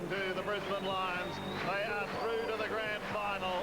to the Brisbane Lions. They are through to the grand final.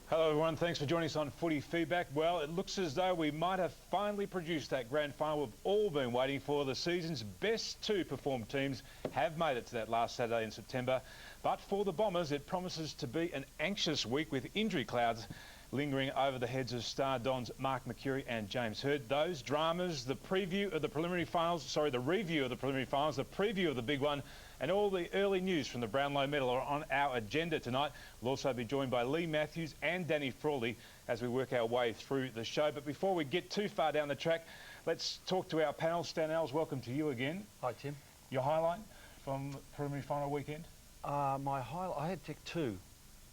Hello everyone, thanks for joining us on Footy Feedback. Well, it looks as though we might have finally produced that grand final we've all been waiting for. The season's best two performed teams have made it to that last Saturday in September. But for the Bombers, it promises to be an anxious week with injury clouds lingering over the heads of star Dons Mark McCurry and James Hird. Those dramas, the preview of the preliminary finals, the review of the preliminary finals, the preview of the big one, and all the early news from the Brownlow medal are on our agenda tonight. We'll also be joined by Lee Matthews and Danny Frawley as we work our way through the show. But before we get too far down the track, let's talk to our panel. Stan Els, welcome to you again. Hi, Tim. Your highlight from preliminary final weekend? My highlight, I had to pick two,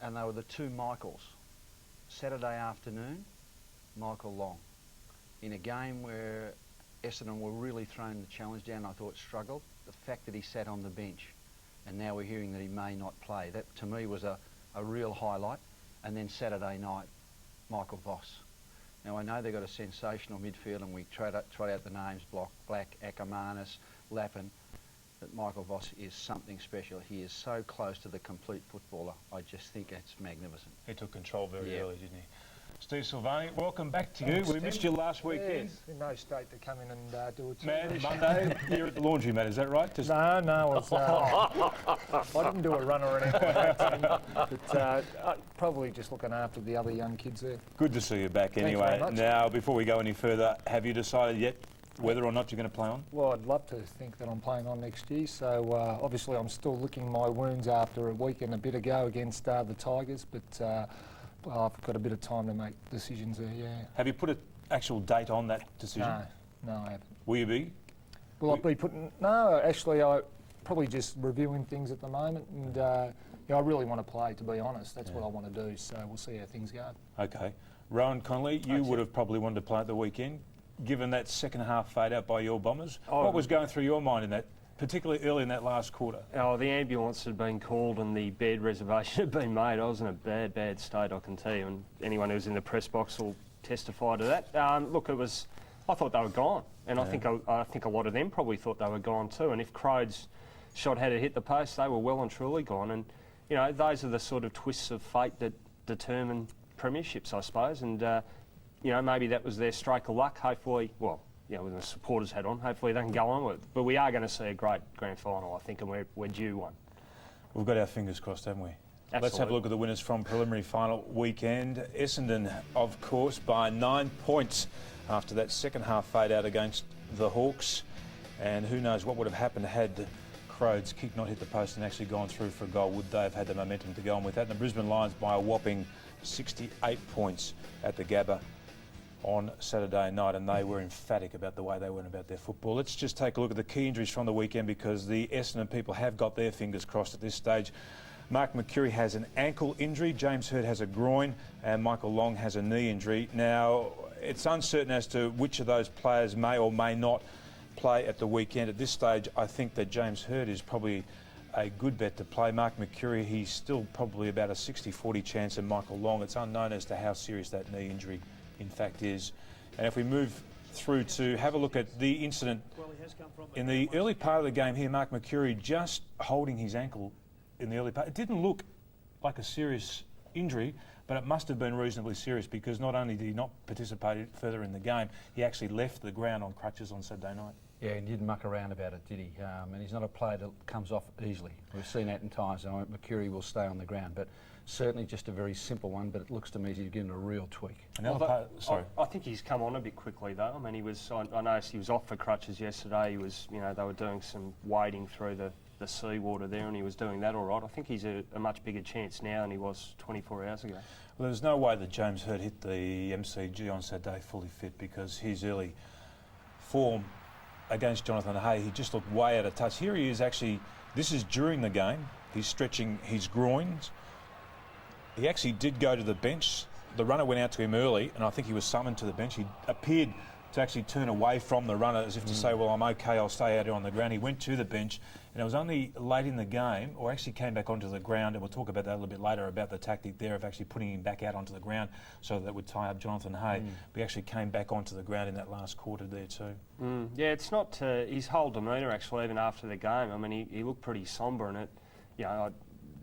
and they were the two Michaels. Saturday afternoon, Michael Long. In a game where Essendon were really throwing the challenge down, I thought struggled. The fact that he sat on the bench, and now we're hearing that he may not play, that to me was a real highlight. And then Saturday night, Michael Voss. Now I know they've got a sensational midfield, and we trot out the names, Black, Ackermanis, Lappin, but Michael Voss is something special. He is so close to the complete footballer. I just think it's magnificent. He took control very early, didn't he? Steve Silvani, welcome back to you. We missed you last weekend. Yes, in no state to come in and do it. Man, Monday, you're at the laundry, mat, is that right? Just No, it's, I didn't do a run or anything like that, but probably just looking after the other young kids there. Good to see you back anyway. Thanks very much. Now, before we go any further, have you decided yet whether or not you're going to play on? Well, I'd love to think that I'm playing on next year, so obviously I'm still licking my wounds after a week and a bit ago against the Tigers, but I've got a bit of time to make decisions there, yeah. Have you put an actual date on that decision? No, I haven't. Will you be? Will I be putting... No, actually, I'm probably just reviewing things at the moment, and I really want to play, to be honest. That's what I want to do, so we'll see how things go. Okay. Rohan Connolly, you would have probably wanted to play at the weekend, given that second half fade out by your Bombers. What was going through your mind in that, particularly early in that last quarter? Oh, the ambulance had been called and the bed reservation had been made. I was in a bad state, I can tell you, and anyone who's in the press box will testify to that. Look, I thought they were gone, and I think a lot of them probably thought they were gone too. And if Crode's shot had hit the post, they were well and truly gone. And you know, those are the sort of twists of fate that determine premierships, I suppose. And you know, maybe that was their stroke of luck. Hopefully, well, you know, with the supporters hat on, hopefully they can go on with it. But we are going to see a great grand final, I think, and we're due one. We've got our fingers crossed, haven't we? Absolutely. Let's have a look at the winners from preliminary final weekend. Essendon, of course, by 9 points after that second half fade out against the Hawks. And who knows what would have happened had Crode's kick not hit the post and actually gone through for a goal. Would they have had the momentum to go on with that? And the Brisbane Lions by a whopping 68 points at the Gabba on Saturday night, and they were emphatic about the way they went about their football. Let's just take a look at the key injuries from the weekend, because the Essendon people have got their fingers crossed at this stage. Mark McCurry has an ankle injury, James Hird has a groin, and Michael Long has a knee injury. Now, it's uncertain as to which of those players may or may not play at the weekend. At this stage, I think that James Hird is probably a good bet to play. Mark McCurry, he's still probably about a 60-40 chance, and Michael Long, it's unknown as to how serious that knee injury in fact is. And if we move through to have a look at the incident in the early part of the game here, Mark McCurry just holding his ankle in the early part. It didn't look like a serious injury, but it must have been reasonably serious, because not only did he not participate further in the game, he actually left the ground on crutches on Saturday night. Yeah, he didn't muck around about it, did he? And he's not a player that comes off easily. We've seen that in times. McCurry will stay on the ground, but certainly just a very simple one, but it looks to me as he's getting a real tweak. I think he's come on a bit quickly though. I mean, I noticed he was off for crutches yesterday. He was, you know, they were doing some wading through the seawater there, and he was doing that all right. I think he's a much bigger chance now than he was 24 hours ago. Well, there's no way that James Hird hit the MCG on Saturday fully fit, because his early form against Jonathan Hay, he just looked way out of touch. Here he is actually, this is during the game, he's stretching his groins. He actually did go to the bench. The runner went out to him early, and I think he was summoned to the bench. He appeared to actually turn away from the runner as if to say, well, I'm okay, I'll stay out here on the ground. He went to the bench, and it was only late in the game, or actually came back onto the ground, and we'll talk about that a little bit later, about the tactic there of actually putting him back out onto the ground so that would tie up Jonathan Hay. But he actually came back onto the ground in that last quarter there too. Yeah, it's not his whole demeanour actually, even after the game. I mean, he looked pretty sombre, and I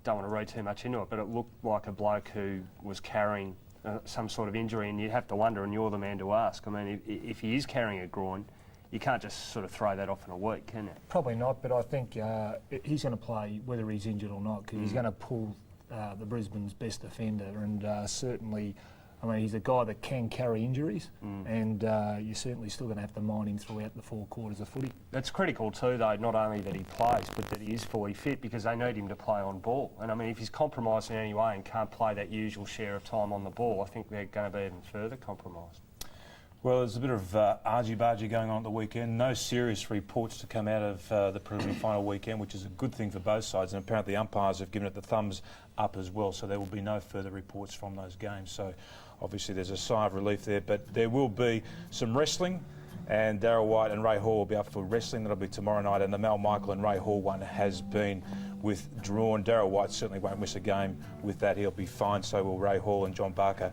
don't want to read too much into it, but it looked like a bloke who was carrying some sort of injury, and you have to wonder, and you're the man to ask. I mean, if he is carrying a groin, you can't just sort of throw that off in a week, can you? Probably not, but I think he's going to play whether he's injured or not, because he's going to pull the Brisbane's best defender, and certainly, I mean, he's a guy that can carry injuries, and you're certainly still going to have to mind him throughout the 4 quarters of footy. That's critical too, though, not only that he plays, but that he is fully fit, because they need him to play on ball. And I mean, if he's compromised in any way and can't play that usual share of time on the ball, I think they're going to be even further compromised. Well, there's a bit of argy-bargy going on at the weekend. No serious reports to come out of the preliminary final weekend, which is a good thing for both sides. And apparently the umpires have given it the thumbs up as well, so there will be no further reports from those games. So obviously there's a sigh of relief there, but there will be some wrestling, and Darryl White and Ray Hall will be up for wrestling. That'll be tomorrow night, and the Mal Michael and Ray Hall one has been withdrawn. Darryl White certainly won't miss a game with that. He'll be fine, so will Ray Hall and John Barker.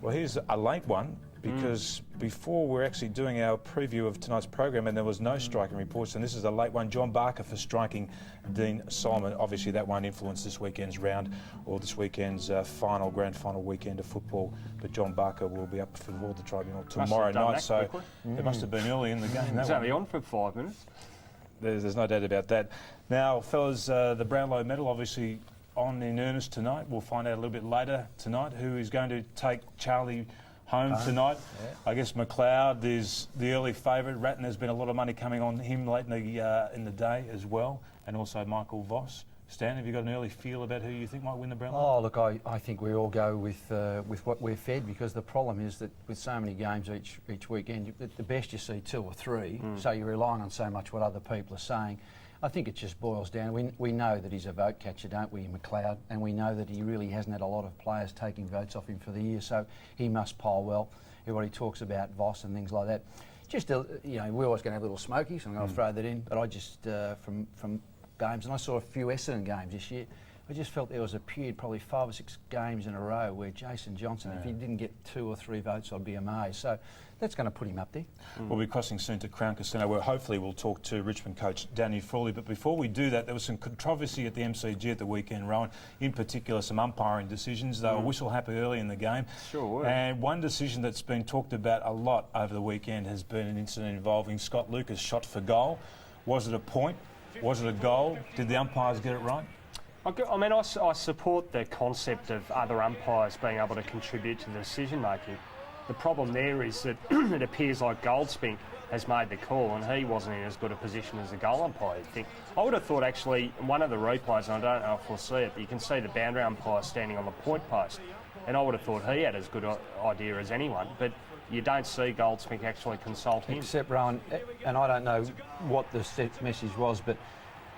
Well, here's a late one, because before we're actually doing our preview of tonight's program, and there was no striking reports, and this is a late one. John Barker for striking Dean Solomon. Obviously that won't influence this weekend's round or this weekend's grand final weekend of football, but John Barker will be up for the tribunal tomorrow night, so it must have been early in the game. He's only on for 5 minutes. There's no doubt about that. Now, fellas, the Brownlow medal obviously on in earnest tonight. We'll find out a little bit later tonight who is going to take Charlie home tonight. I guess McLeod is the early favourite. Ratton, there's been a lot of money coming on him late in the day as well, and also Michael Voss. Stan, have you got an early feel about who you think might win the Brownlow? Oh, look, I think we all go with what we're fed, because the problem is that with so many games each weekend, the best you see 2 or 3, so you're relying on so much what other people are saying. I think it just boils down. We know that he's a vote catcher, don't we, McLeod? And we know that he really hasn't had a lot of players taking votes off him for the year, so he must poll well. Everybody talks about Voss and things like that. Just, we're always going to have little smokies, I'm going to throw that in, but I just, from games, and I saw a few Essendon games this year, I just felt there was a period, probably 5 or 6 games in a row, where Jason Johnson, if he didn't get 2 or 3 votes, I'd be amazed. So that's going to put him up there. We'll be crossing soon to Crown Casino, where hopefully we'll talk to Richmond coach Danny Frawley. But before we do that, there was some controversy at the MCG at the weekend, Rohan. In particular, some umpiring decisions. They were whistle happy early in the game. Sure were. And one decision that's been talked about a lot over the weekend has been an incident involving Scott Lucas' shot for goal. Was it a point? Was it a goal? Did the umpires get it right? I mean, I support the concept of other umpires being able to contribute to the decision making. The problem there is that it appears like Goldspink has made the call, and he wasn't in as good a position as the goal umpire, you'd think. I would have thought, actually, one of the replays, and I don't know if we'll see it, but you can see the boundary umpire standing on the point post, and I would have thought he had as good an idea as anyone, but you don't see Goldspink actually consult him. Except, Rohan, and I don't know what the message was, but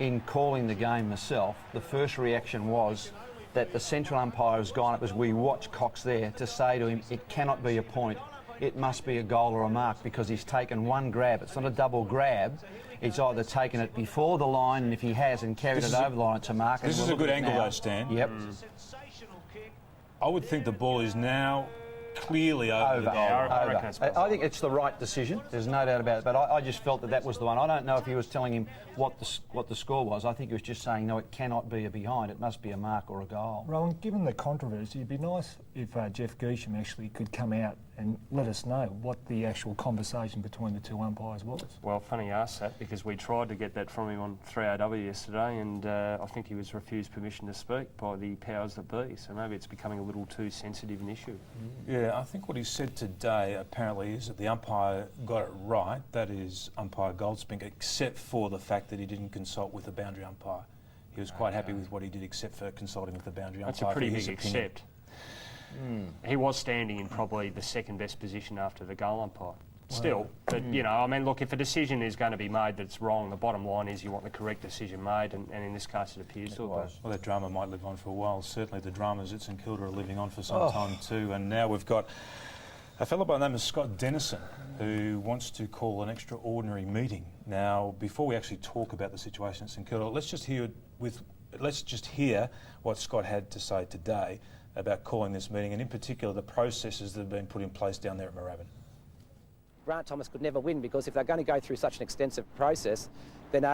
in calling the game myself, the first reaction was that the central umpire has gone up, as we watch Cox there, to say to him, it cannot be a point, it must be a goal or a mark, because he's taken one grab. It's not a double grab. He's either taken it before the line, and if he has, and carried it over the line to mark. This is a good angle though, Stan. Yep. I would think the ball is now clearly over the goal. I reckon it's I think it's the right decision. There's no doubt about it. But I just felt that was the one. I don't know if he was telling him what the score was. I think he was just saying, no, it cannot be a behind. It must be a mark or a goal. Rohan, given the controversy, it'd be nice if Jeff Geesham actually could come out and let us know what the actual conversation between the 2 umpires was. Well, funny you asked that, because we tried to get that from him on 3AW yesterday, and I think he was refused permission to speak by the powers that be, so maybe it's becoming a little too sensitive an issue. Yeah, I think what he said today apparently is that the umpire got it right, that is umpire Goldspink, except for the fact that he didn't consult with the boundary umpire. He was quite happy with what he did, except for consulting with the boundary umpire. That's a pretty big opinion. accept. He was standing in probably the second best position after the goal umpire. Still, but I mean, look, if a decision is going to be made that's wrong, the bottom line is you want the correct decision made, and in this case it appears to have been. Well, that drama might live on for a while. Certainly the dramas at St Kilda are living on for some time too, and now we've got A fellow by the name of Scott Dennison, who wants to call an extraordinary meeting. Now, before we actually talk about the situation at St Kilda, let's just hear what Scott had to say today about calling this meeting, and in particular the processes that have been put in place down there at Moorabbin. Grant Thomas could never win, because if they're going to go through such an extensive process, then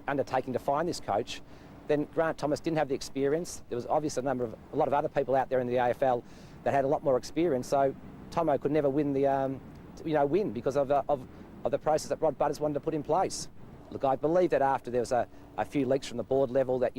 undertaking to find this coach, then Grant Thomas didn't have the experience. There was obviously a lot of other people out there in the AFL that had a lot more experience. So Tomo could never win because of the process that Rod Butters wanted to put in place. Look, I believe that after there was a few leaks from the board level that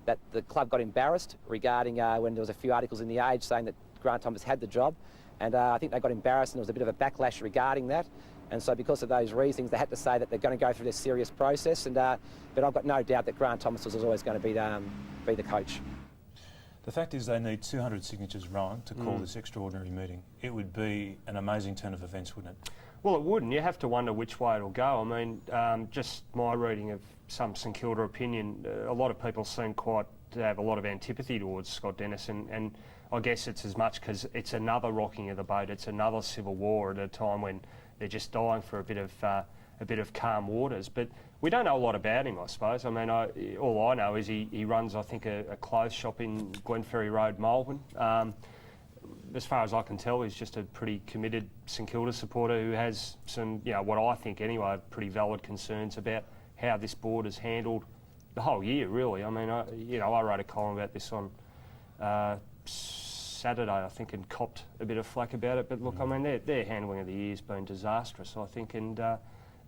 that the club got embarrassed regarding when there was a few articles in the Age saying that Grant Thomas had the job, and I think they got embarrassed, and there was a bit of a backlash regarding that. And so because of those reasons, they had to say that they're going to go through this serious process. And but I've got no doubt that Grant Thomas was always going to be the coach. The fact is they need 200 signatures, Rohan, to call this extraordinary meeting. It would be an amazing turn of events, wouldn't it? Well, it would, and you have to wonder which way it'll go. I mean, just my reading of some St Kilda opinion, a lot of people seem to have a lot of antipathy towards Scott Dennison, and I guess it's as much because it's another rocking of the boat. It's another civil war at a time when they're just dying for a bit of calm waters. But we don't know a lot about him, I suppose. I mean, all I know is he runs, I think, a clothes shop in Glenferrie Road, Melbourne. As far as I can tell, he's just a pretty committed St Kilda supporter who has some, what I think anyway, pretty valid concerns about how this board has handled the whole year, really. I mean, I wrote a column about this on Saturday, I think, and copped a bit of flack about it. But look, I mean, their handling of the year's been disastrous, I think, and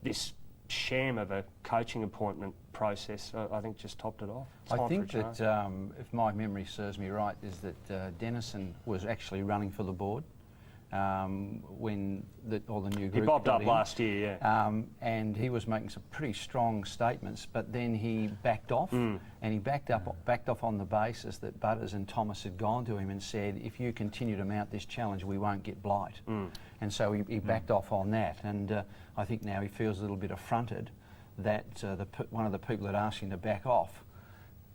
this sham of a coaching appointment process, I think, just topped it off. I think that, if my memory serves me right, is that Dennison was actually running for the board when all the new group he bobbed got up in. last year, yeah. And he was making some pretty strong statements, but then he backed off, and he backed off on the basis that Butters and Thomas had gone to him and said, if you continue to mount this challenge, we won't get Blight. And so he backed off on that, and I think now he feels a little bit affronted that one of the people that asked him to back off,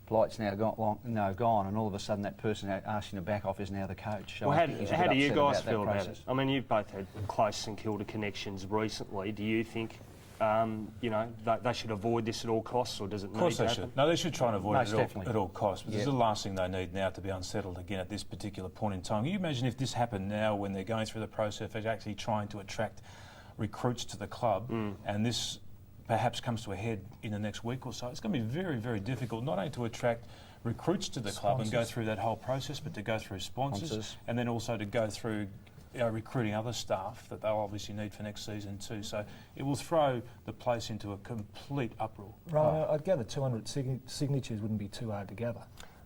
Blight's now gone, and all of a sudden that person asking to back off is now the coach. So well, how do you guys feel about it? I mean, you've both had close St Kilda connections recently. Do you think, they should avoid this at all costs, or does it need to happen? Of course they should. No, they should try and avoid it at all costs. But Yeah. this is the last thing they need now to be unsettled again at this particular point in time. Can you imagine if this happened now when they're going through the process of actually trying to attract recruits to the club, and this perhaps comes to a head in the next week or so? It's going to be very, very difficult not only to attract recruits to the club and go through that whole process, but to go through sponsors. And then also to go through recruiting other staff that they'll obviously need for next season too. So it will throw the place into a complete uproar. Right, I'd gather 200 signatures wouldn't be too hard to gather.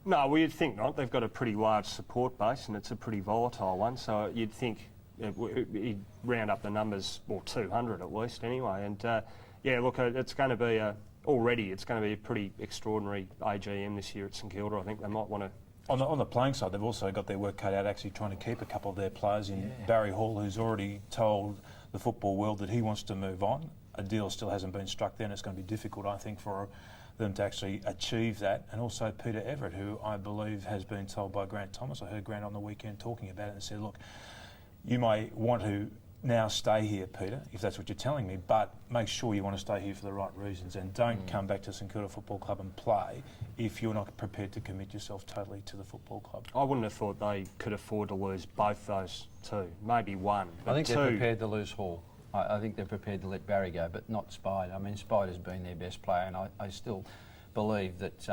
No, well, you'd think not. They've got a pretty large support base, and it's a pretty volatile one, so you'd think he'd round up the numbers, or 200 at least anyway. And yeah, look, it's going to be it's going to be a pretty extraordinary AGM this year at St Kilda. I think they might want to. On the playing side, they've also got their work cut out actually trying to keep a couple of their players in. Barry Hall, who's already told the football world that he wants to move on. A deal still hasn't been struck then. It's going to be difficult, I think, for them to actually achieve that. And also Peter Everett, who I believe has been told by Grant Thomas. I heard Grant on the weekend talking about it and said, look, you may want to now stay here, Peter, if that's what you're telling me, but make sure you want to stay here for the right reasons, and don't come back to St Kilda Football Club and play if you're not prepared to commit yourself totally to the football club. I wouldn't have thought they could afford to lose both those two, maybe one. But I think two. they're prepared to lose Hall. I think they're prepared to let Barry go, but not Spide. I mean, Spider's been their best player, and I still believe that.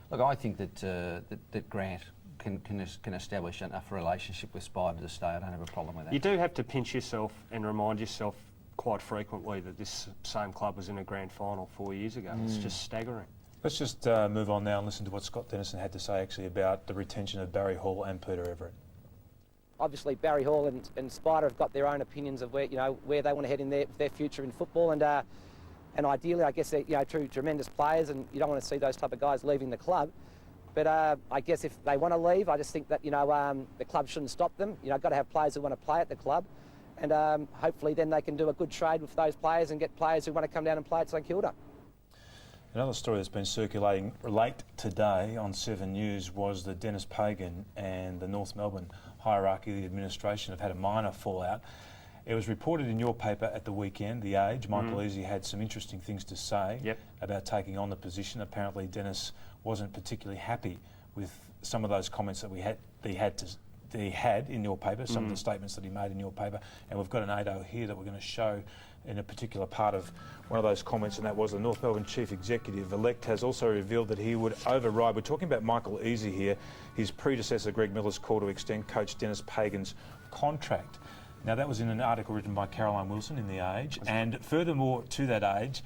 Look, I think that Grant can establish enough relationship with Spider to stay. I don't have a problem with that. You do have to pinch yourself and remind yourself quite frequently that this same club was in a grand final 4 years ago. It's just staggering. Let's just move on now and listen to what Scott Dennison had to say actually about the retention of Barry Hall and Peter Everett. Obviously, Barry Hall and Spider have got their own opinions of where they want to head in their future in football, and ideally, I guess they're tremendous players, and you don't want to see those type of guys leaving the club. But I guess if they want to leave, I just think that the club shouldn't stop them. Got to have players who want to play at the club, and hopefully then they can do a good trade with those players and get players who want to come down and play at St Kilda. Another story that's been circulating late today on 7 News was the Dennis Pagan and the North Melbourne hierarchy of the administration have had a minor fallout. It was reported in your paper at the weekend, The Age. Michael Easy had some interesting things to say about taking on the position. Apparently Dennis wasn't particularly happy with some of those comments that he had in your paper, some of the statements that he made in your paper, and we've got an ADO here that we're going to show in a particular part of one of those comments, and that was the North Melbourne Chief Executive-elect has also revealed that he would override, we're talking about Michael Easy here, his predecessor Greg Miller's call to extend coach Dennis Pagan's contract. Now that was in an article written by Caroline Wilson in The Age, and furthermore to that Age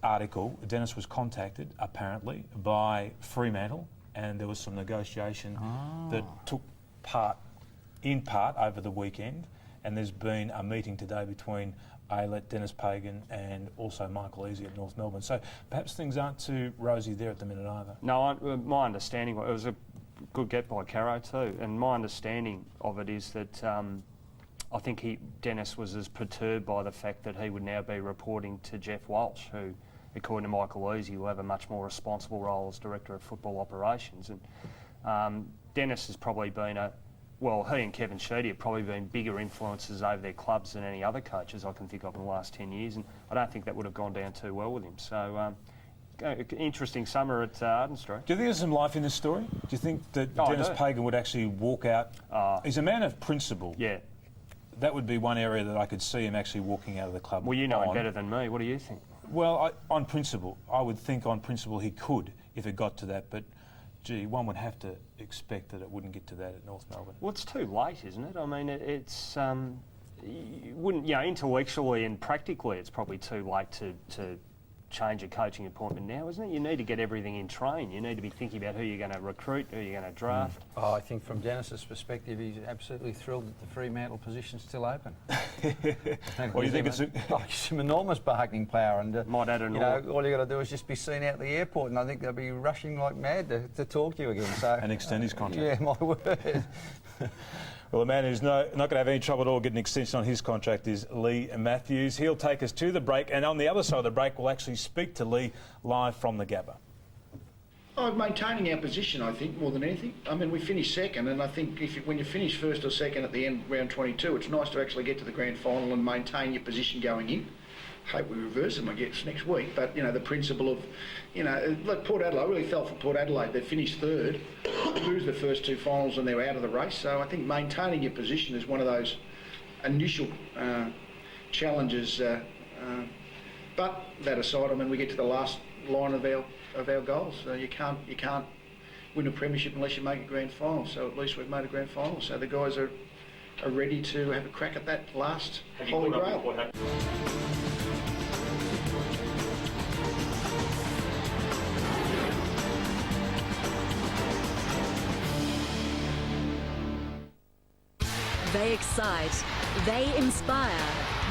article, Dennis was contacted apparently by Fremantle, and there was some negotiation that took in part over the weekend, and there's been a meeting today between Dennis Pagan and also Michael Easy at North Melbourne. So perhaps things aren't too rosy there at the minute either. No, my understanding, it was a good get by Caro too, and my understanding of it is that I think Dennis was as perturbed by the fact that he would now be reporting to Jeff Walsh, who, according to Michael Easy, will have a much more responsible role as Director of Football Operations. And Dennis has probably been he and Kevin Sheedy have probably been bigger influences over their clubs than any other coaches I can think of in the last 10 years, and I don't think that would have gone down too well with him. So, interesting summer at Arden Street. Do you think there's some life in this story? Do you think that Dennis Pagan would actually walk out? He's a man of principle. Yeah. That would be one area that I could see him actually walking out of the club. Well, you know him better than me. What do you think? Well, on principle, I would think on principle he could if it got to that, but gee, one would have to expect that it wouldn't get to that at North Melbourne. Well, it's too late, isn't it? I mean, it's you wouldn't, intellectually and practically, it's probably too late to change a coaching appointment now, isn't it? You need to get everything in train. You need to be thinking about who you're going to recruit, who you're going to draft. Oh, I think from Dennis's perspective, he's absolutely thrilled that the Fremantle position's still open. What do you think? It's some enormous bargaining power, and might add an all you got to do is just be seen out the airport, and I think they'll be rushing like mad to talk to you again. So and extend his contract. Yeah, my word. Well, the man who's not going to have any trouble at all getting an extension on his contract is Lee Matthews. He'll take us to the break, and on the other side of the break, we'll actually speak to Lee live from the Gabba. Maintaining our position, I think, more than anything. I mean, we finished second, and I think when you finish first or second at the end, round 22, it's nice to actually get to the grand final and maintain your position going in. Hope we reverse them, I guess, next week. But, the principle of, like Port Adelaide, I really felt for Port Adelaide. They finished third, lose the first two finals, and they were out of the race. So I think maintaining your position is one of those initial challenges. But that aside, I mean, we get to the last line of our goals. You can't win a premiership unless you make a grand final. So at least we've made a grand final. So the guys are ready to have a crack at that last holy grail. They excite, they inspire.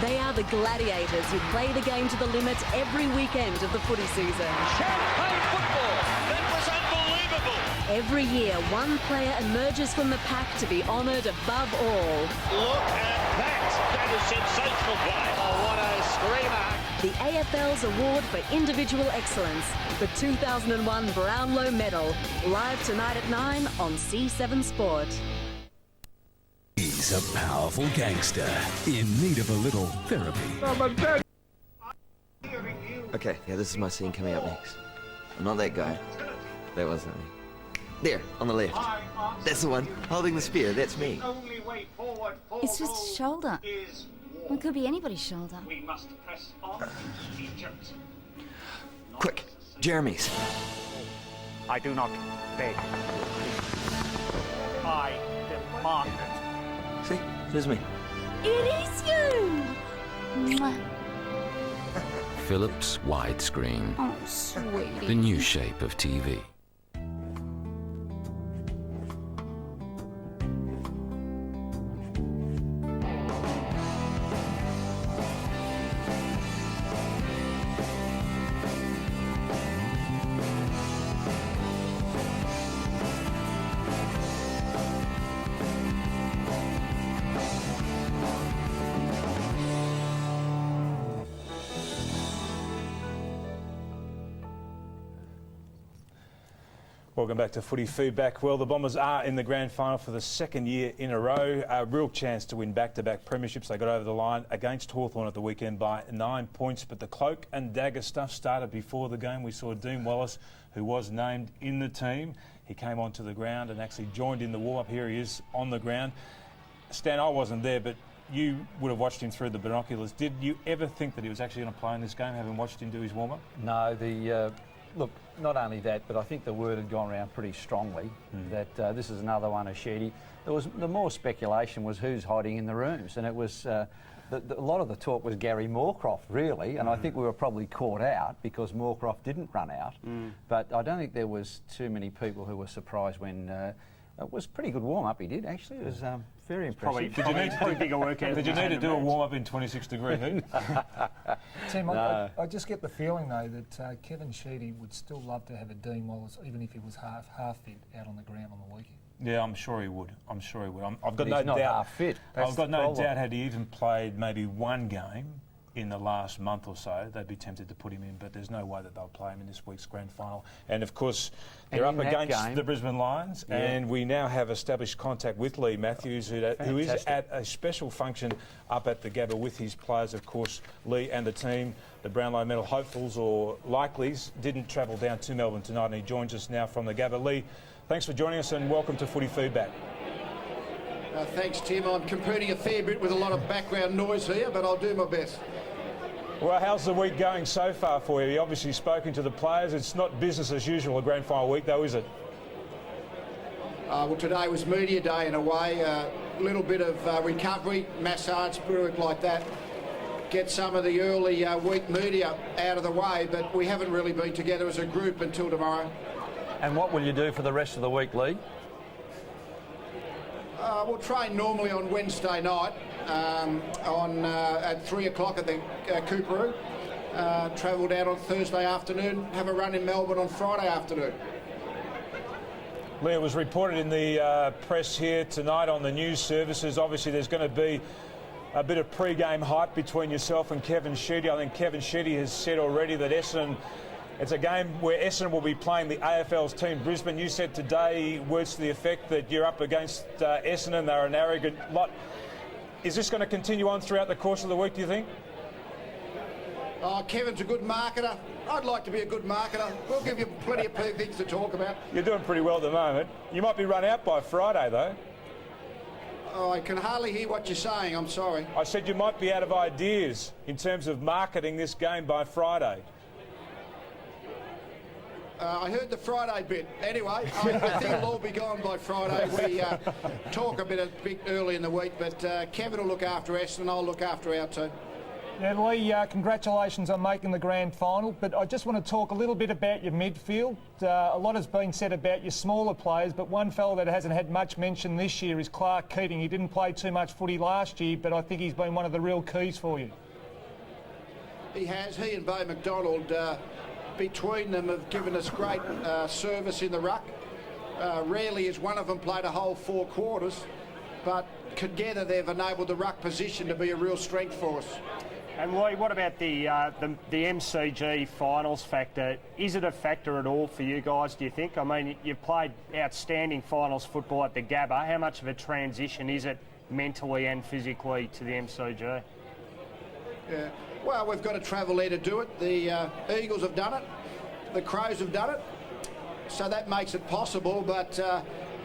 They are the gladiators who play the game to the limit every weekend of the footy season. Champagne football! That was unbelievable! Every year, one player emerges from the pack to be honoured above all. Look at that! That is sensational play. Oh, what a screamer! The AFL's award for individual excellence, the 2001 Brownlow Medal, live tonight at 9 on C7 Sport. He's a powerful gangster in need of a little therapy. Okay, this is my scene coming up next. I'm not that guy. That wasn't me. There, on the left. That's the one, holding the spear. That's me. It's just a shoulder. It could be anybody's shoulder. We must press on, Egypt. Quick, Jeremy's. I do not beg. I demand it. See, there's me. It is you! Mwah. Philips widescreen. Oh, sweetie. The new shape of TV. Welcome back to Footy Feedback. Well, the Bombers are in the grand final for the second year in a row. A real chance to win back-to-back premierships. They got over the line against Hawthorn at the weekend by 9 points, but the cloak and dagger stuff started before the game. We saw Dean Wallace, who was named in the team. He came onto the ground and actually joined in the warm-up. Here he is on the ground. Stan, I wasn't there, but you would have watched him through the binoculars. Did you ever think that he was actually going to play in this game, having watched him do his warm-up? No, look, not only that, but I think the word had gone around pretty strongly that this is another one of Sheedy. The more speculation was who's hiding in the rooms, and it was a lot of the talk was Gary Moorcroft, really, and I think we were probably caught out because Moorcroft didn't run out. But I don't think there was too many people who were surprised when it was a pretty good warm-up he did, actually. It was very impressive. Did you need to do a warm-up in 26-degree heat? Tim, I just get the feeling, though, that Kevin Sheedy would still love to have a Dean Wallace, even if he was half fit, out on the ground on the weekend. Yeah, I'm sure he would. I've got He's no not doubt. half fit. I've got no doubt had he even played maybe one game in the last month or so, they'd be tempted to put him in, but there's no way that they'll play him in this week's grand final. And of course, they're up against the Brisbane Lions, and we now have established contact with Lee Matthews, who is at a special function up at the Gabba with his players. Of course, Lee and the team, the Brownlow medal hopefuls or likelies, didn't travel down to Melbourne tonight, and he joins us now from the Gabba. Lee, thanks for joining us and welcome to Footy Feedback. Thanks, Tim. I'm competing a fair bit with a lot of background noise here, but I'll do my best. Well, how's the week going so far for you? You've obviously spoken to the players. It's not business as usual, a grand final week, though, is it? Well, today was media day in a way. A little bit of recovery, massage, spirit like that. Get some of the early week media out of the way, but we haven't really been together as a group until tomorrow. And what will you do for the rest of the week, Lee? We'll train normally on Wednesday night at 3 o'clock at the Cooperoo. Travel down on Thursday afternoon, have a run in Melbourne on Friday afternoon. Lee, it was reported in the press here tonight on the news services. Obviously, there's going to be a bit of pre-game hype between yourself and Kevin Sheedy. I think Kevin Sheedy has said already that Essendon, it's a game where Essendon will be playing the AFL's team, Brisbane. You said today words to the effect that you're up against Essendon. They're an arrogant lot. Is this going to continue on throughout the course of the week, do you think? Kevin's a good marketer. I'd like to be a good marketer. We'll give you plenty of things to talk about. You're doing pretty well at the moment. You might be run out by Friday, though. I can hardly hear what you're saying. I'm sorry. I said you might be out of ideas in terms of marketing this game by Friday. I heard the Friday bit. Anyway, I think it'll all be gone by Friday. We talk a bit early in the week, but Kevin will look after Essendon, I'll look after our team. Yeah, Lee, congratulations on making the grand final, but I just want to talk a little bit about your midfield. A lot has been said about your smaller players, but one fellow that hasn't had much mention this year is Clark Keating. He didn't play too much footy last year, but I think he's been one of the real keys for you. He has. He and Bo McDonald, between them, have given us great service in the ruck. Rarely has one of them played a whole 4 quarters, but together they've enabled the ruck position to be a real strength for us. And Lee, what about the MCG finals factor? Is it a factor at all for you guys, do you think? I mean, you've played outstanding finals football at the Gabba. How much of a transition is it mentally and physically to the MCG? Yeah. Well, we've got to travel there to do it. The Eagles have done it. The Crows have done it. So that makes it possible. But,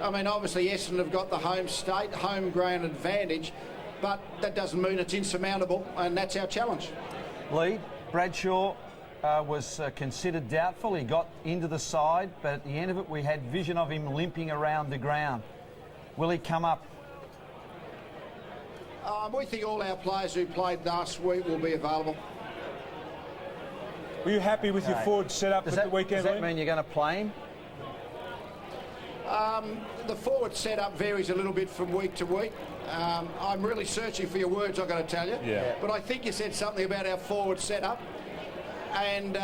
I mean, obviously Essendon have got the home state, home ground advantage. But that doesn't mean it's insurmountable, and that's our challenge. Lee, Bradshaw was considered doubtful. He got into the side, but at the end of it, we had vision of him limping around the ground. Will he come up? We think all our players who played last week will be available. Were you happy with your forward setup at the weekend? Does that mean you're going to play him? The forward setup varies a little bit from week to week. I'm really searching for your words, I've got to tell you. Yeah. But I think you said something about our forward setup. And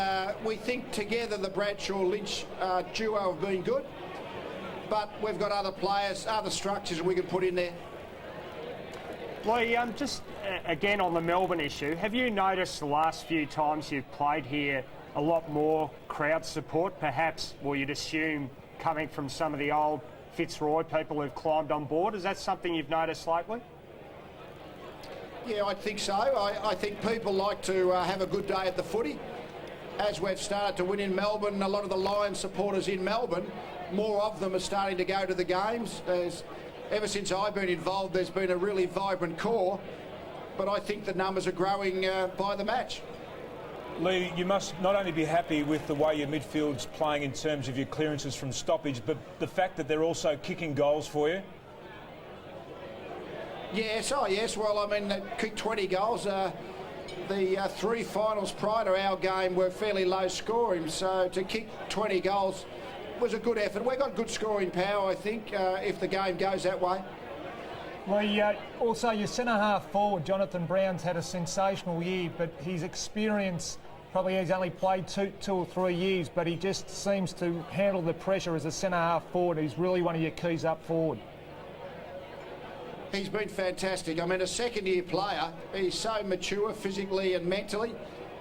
we think together the Bradshaw-Lynch duo have been good. But we've got other players, other structures we can put in there. Lee, just again on the Melbourne issue, have you noticed the last few times you've played here a lot more crowd support? Perhaps, well, you'd assume coming from some of the old Fitzroy people who've climbed on board. Is that something you've noticed lately? Yeah, I think so. I think people like to have a good day at the footy. As we've started to win in Melbourne, a lot of the Lions supporters in Melbourne, more of them are starting to go to the games. Ever since I've been involved, there's been a really vibrant core, but I think the numbers are growing by the match. Lee, you must not only be happy with the way your midfield's playing in terms of your clearances from stoppage, but the fact that they're also kicking goals for you. Yes, yes. Well, I mean, they kicked 20 goals. The 3 finals prior to our game were fairly low scoring, so to kick 20 goals was a good effort. We've got good scoring power, I think, if the game goes that way. Well, also your centre-half forward, Jonathan Brown's had a sensational year, but his experience, probably he's only played two or 3 years, but he just seems to handle the pressure as a centre-half forward. He's really one of your keys up forward. He's been fantastic. I mean, a second-year player, he's so mature physically and mentally,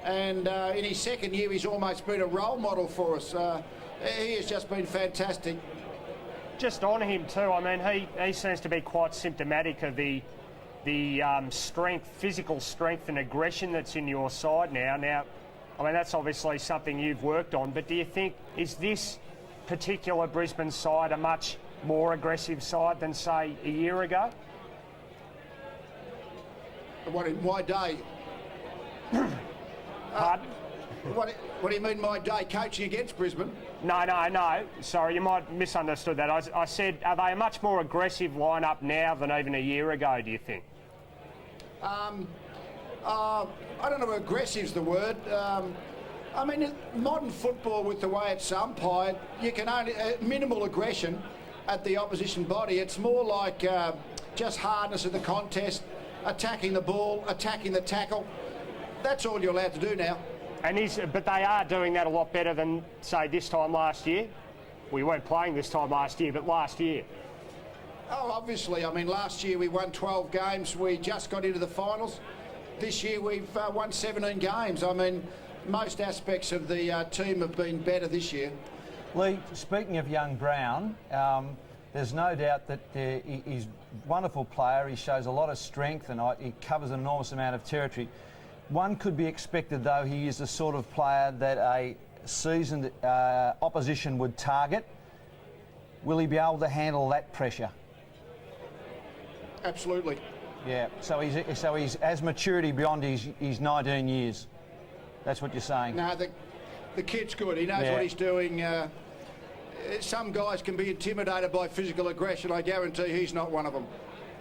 and in his second year he's almost been a role model for us. He has just been fantastic. Just on him too, I mean, he seems to be quite symptomatic of the strength, physical strength and aggression that's in your side now. Now, I mean, that's obviously something you've worked on, but do you think, is this particular Brisbane side a much more aggressive side than, say, a year ago? What, in my day? Pardon? What do you mean my day coaching against Brisbane? No. Sorry, you might have misunderstood that. I said, are they a much more aggressive lineup now than even a year ago, do you think? I don't know if aggressive's the word. I mean, modern football, with the way it's umpired, you can only minimal aggression at the opposition body. It's more like just hardness of the contest, attacking the ball, attacking the tackle. That's all you're allowed to do now. But they are doing that a lot better than, say, this time last year. We weren't playing this time last year, but last year. Oh, obviously. I mean, last year we won 12 games. We just got into the finals. This year we've won 17 games. I mean, most aspects of the team have been better this year. Lee, speaking of young Brown, there's no doubt that he's a wonderful player. He shows a lot of strength and he covers an enormous amount of territory. One could be expected, though, he is the sort of player that a seasoned opposition would target. Will he be able to handle that pressure? Absolutely. Yeah, so he's as maturity beyond his 19 years. That's what you're saying. No, the kid's good. He knows what he's doing. Some guys can be intimidated by physical aggression. I guarantee he's not one of them.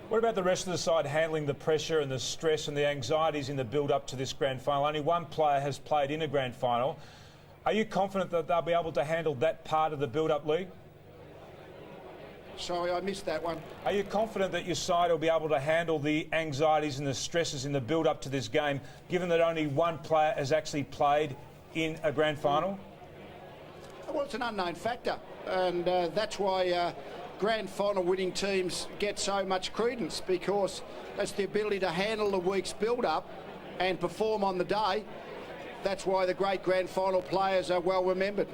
What about the rest of the side handling the pressure and the stress and the anxieties in the build-up to this grand final? Only one player has played in a grand final. Are you confident that they'll be able to handle that part of the build-up, Lee? Sorry, I missed that one. Are you confident that your side will be able to handle the anxieties and the stresses in the build-up to this game, given that only one player has actually played in a grand final? Well, it's an unknown factor, and that's why grand final winning teams get so much credence, because it's the ability to handle the week's build-up and perform on the day. That's why the great grand final players are well remembered.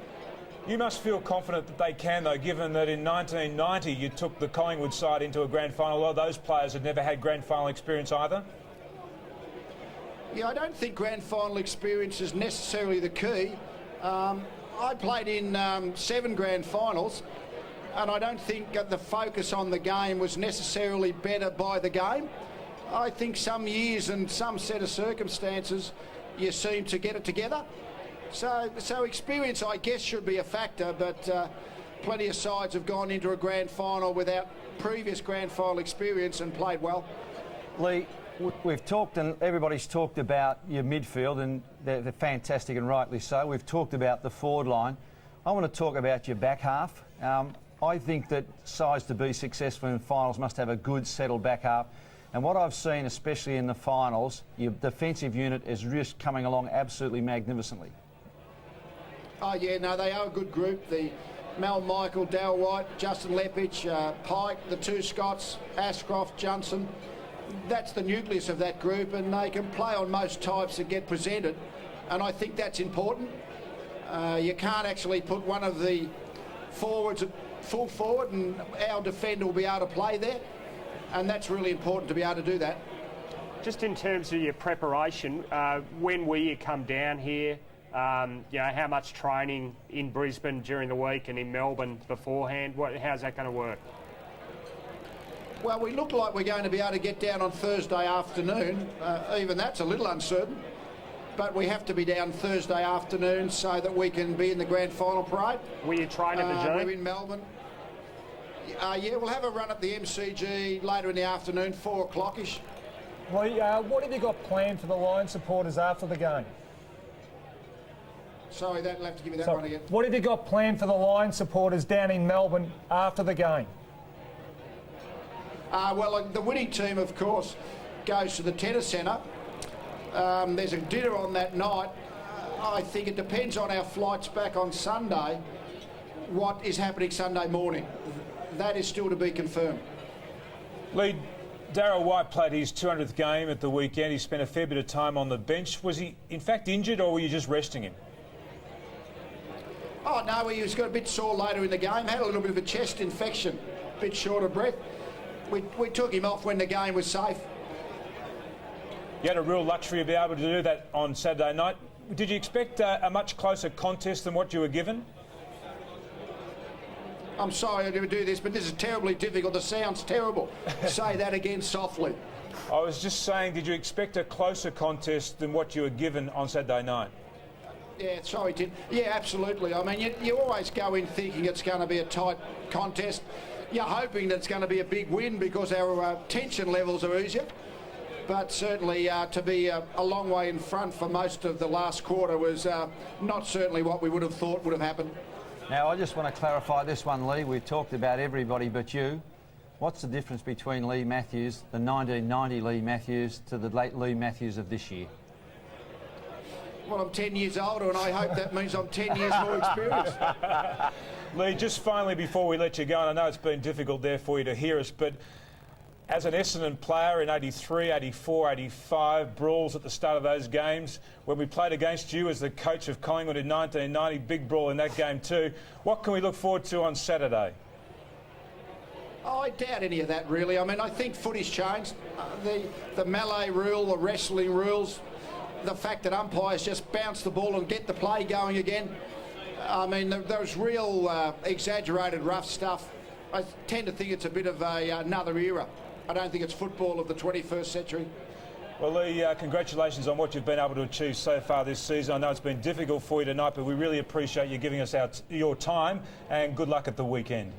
You must feel confident that they can, though, given that in 1990 you took the Collingwood side into a grand final. A lot of those players had never had grand final experience either. Yeah, I don't think grand final experience is necessarily the key. I played in 7 grand finals, and I don't think the focus on the game was necessarily better by the game. I think some years and some set of circumstances you seem to get it together. So experience, I guess, should be a factor, but plenty of sides have gone into a grand final without previous grand final experience and played well. Lee, we've talked, and everybody's talked about your midfield, and they're fantastic, and rightly so. We've talked about the forward line. I want to talk about your back half. I think that sides to be successful in finals must have a good, settled back half. And what I've seen, especially in the finals, your defensive unit is just coming along absolutely magnificently. Oh, yeah, no, they are a good group. The Mal Michael, Dale White, Justin Lepage, Pike, the 2 Scots, Ashcroft, Johnson. That's the nucleus of that group, and they can play on most types that get presented. And I think that's important. You can't actually put one of the forwards at full forward, and our defender will be able to play there, and that's really important to be able to do that. Just in terms of your preparation, when will you come down here? How much training in Brisbane during the week and in Melbourne beforehand? How's that going to work? Well, we look like we're going to be able to get down on Thursday afternoon. Even that's a little uncertain. But we have to be down Thursday afternoon so that we can be in the grand final parade. Will you train at the gym? We're in Melbourne. Yeah, we'll have a run at the MCG later in the afternoon, 4 o'clock-ish. Lee, what have you got planned for the Lions supporters after the game? Sorry, that'll have to give you that one again. What have you got planned for the Lions supporters down in Melbourne after the game? Well, the winning team, of course, goes to the tennis centre. There's a dinner on that night. I think it depends on our flights back on Sunday, what is happening Sunday morning. That is still to be confirmed. Lee, Darryl White played his 200th game at the weekend. He spent a fair bit of time on the bench. Was he, in fact, injured, or were you just resting him? Oh, no, he was got a bit sore later in the game, had a little bit of a chest infection, a bit short of breath. We took him off when the game was safe. You had a real luxury to be able to do that on Saturday night. Did you expect a much closer contest than what you were given? I'm sorry to do this, but this is terribly difficult. The sound's terrible. Say that again softly. I was just saying, did you expect a closer contest than what you were given on Saturday night? Yeah, sorry, Tim. Yeah, absolutely. I mean, you always go in thinking it's going to be a tight contest. You're hoping that it's going to be a big win because our tension levels are easier. But certainly to be a long way in front for most of the last quarter was not certainly what we would have thought would have happened. Now, I just want to clarify this one, Lee. We've talked about everybody but you. What's the difference between Lee Matthews, the 1990 Lee Matthews, to the late Lee Matthews of this year? Well, I'm 10 years older, and I hope that means I'm 10 years more experienced. Lee, just finally before we let you go, and I know it's been difficult there for you to hear us, but as an Essendon player in 83, 84, 85, brawls at the start of those games, when we played against you as the coach of Collingwood in 1990, big brawl in that game too. What can we look forward to on Saturday? Oh, I doubt any of that, really. I mean, I think footy's changed. The melee rule, the wrestling rules, the fact that umpires just bounce the ball and get the play going again. I mean, there's real exaggerated rough stuff. I tend to think it's a bit of another era. I don't think it's football of the 21st century. Well, Lee, congratulations on what you've been able to achieve so far this season. I know it's been difficult for you tonight, but we really appreciate you giving us your time, and good luck at the weekend.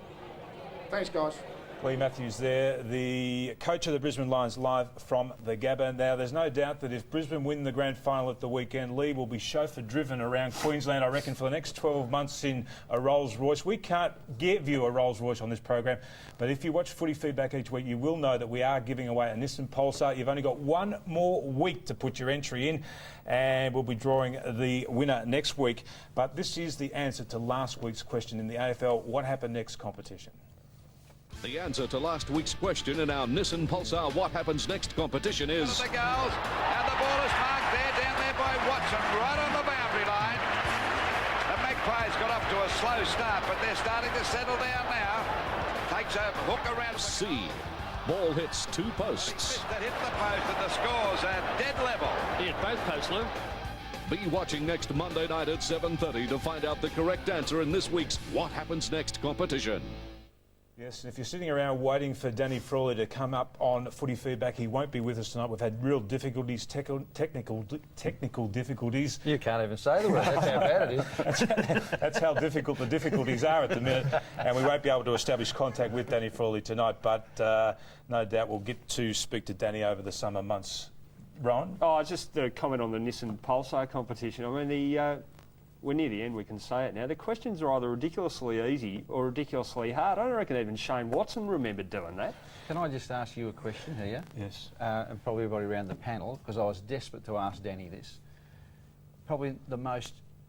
Thanks, guys. Lee Matthews there, the coach of the Brisbane Lions, live from the Gabba. Now, there's no doubt that if Brisbane win the grand final at the weekend, Lee will be chauffeur-driven around Queensland, I reckon, for the next 12 months in a Rolls-Royce. We can't give you a Rolls-Royce on this program, but if you watch Footy Feedback each week, you will know that we are giving away a Nissan Pulsar. You've only got one more week to put your entry in, and we'll be drawing the winner next week. But this is the answer to last week's question in the AFL What Happened Next competition. The answer to last week's question in our Nissan Pulsar What Happens Next competition is... The goals, and the ball is marked there, down there by Watson, right on the boundary line. The Magpies got off to a slow start, but they're starting to settle down now. Takes a hook around... C. Ball hits two posts. That hit the post, and the scores are dead level. He hit both posts, Lou. Be watching next Monday night at 7:30 to find out the correct answer in this week's What Happens Next competition. Yes, and if you're sitting around waiting for Danny Frawley to come up on Footy Feedback, he won't be with us tonight. We've had real difficulties, technical difficulties. You can't even say the word, that's how bad it is. That's how difficult the difficulties are at the minute, and we won't be able to establish contact with Danny Frawley tonight, but no doubt we'll get to speak to Danny over the summer months. Rohan? Oh, just a comment on the Nissan Pulsar competition. I mean, we're near the end, we can say it now. The questions are either ridiculously easy or ridiculously hard. I don't reckon even Shane Watson remembered doing that. Can I just ask you a question here? Yes. And probably everybody around the panel, because I was desperate to ask Danny this. Probably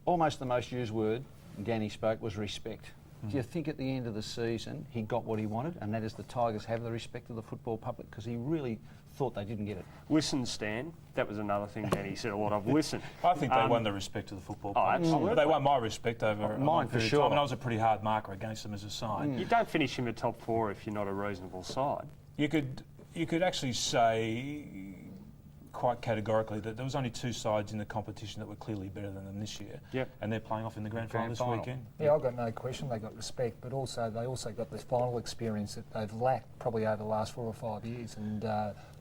almost the most used word Danny spoke was respect. Do you think at the end of the season he got what he wanted, and that is the Tigers have the respect of the football public? Because he really thought they didn't get it. Listen, Stan. That was another thing Danny said a lot of. Listen. I think they won the respect of the football players. Absolutely. They won my respect over mine for sure. And I was a pretty hard marker against them as a side. You don't finish in the top 4 if you're not a reasonable side. You could actually say quite categorically that there was only 2 sides in the competition that were clearly better than them this year. Yep. And they're playing off in the grand final this weekend. Yeah, I've got no question they got respect, but also they also got the final experience that they've lacked probably over the last 4 or 5 years, and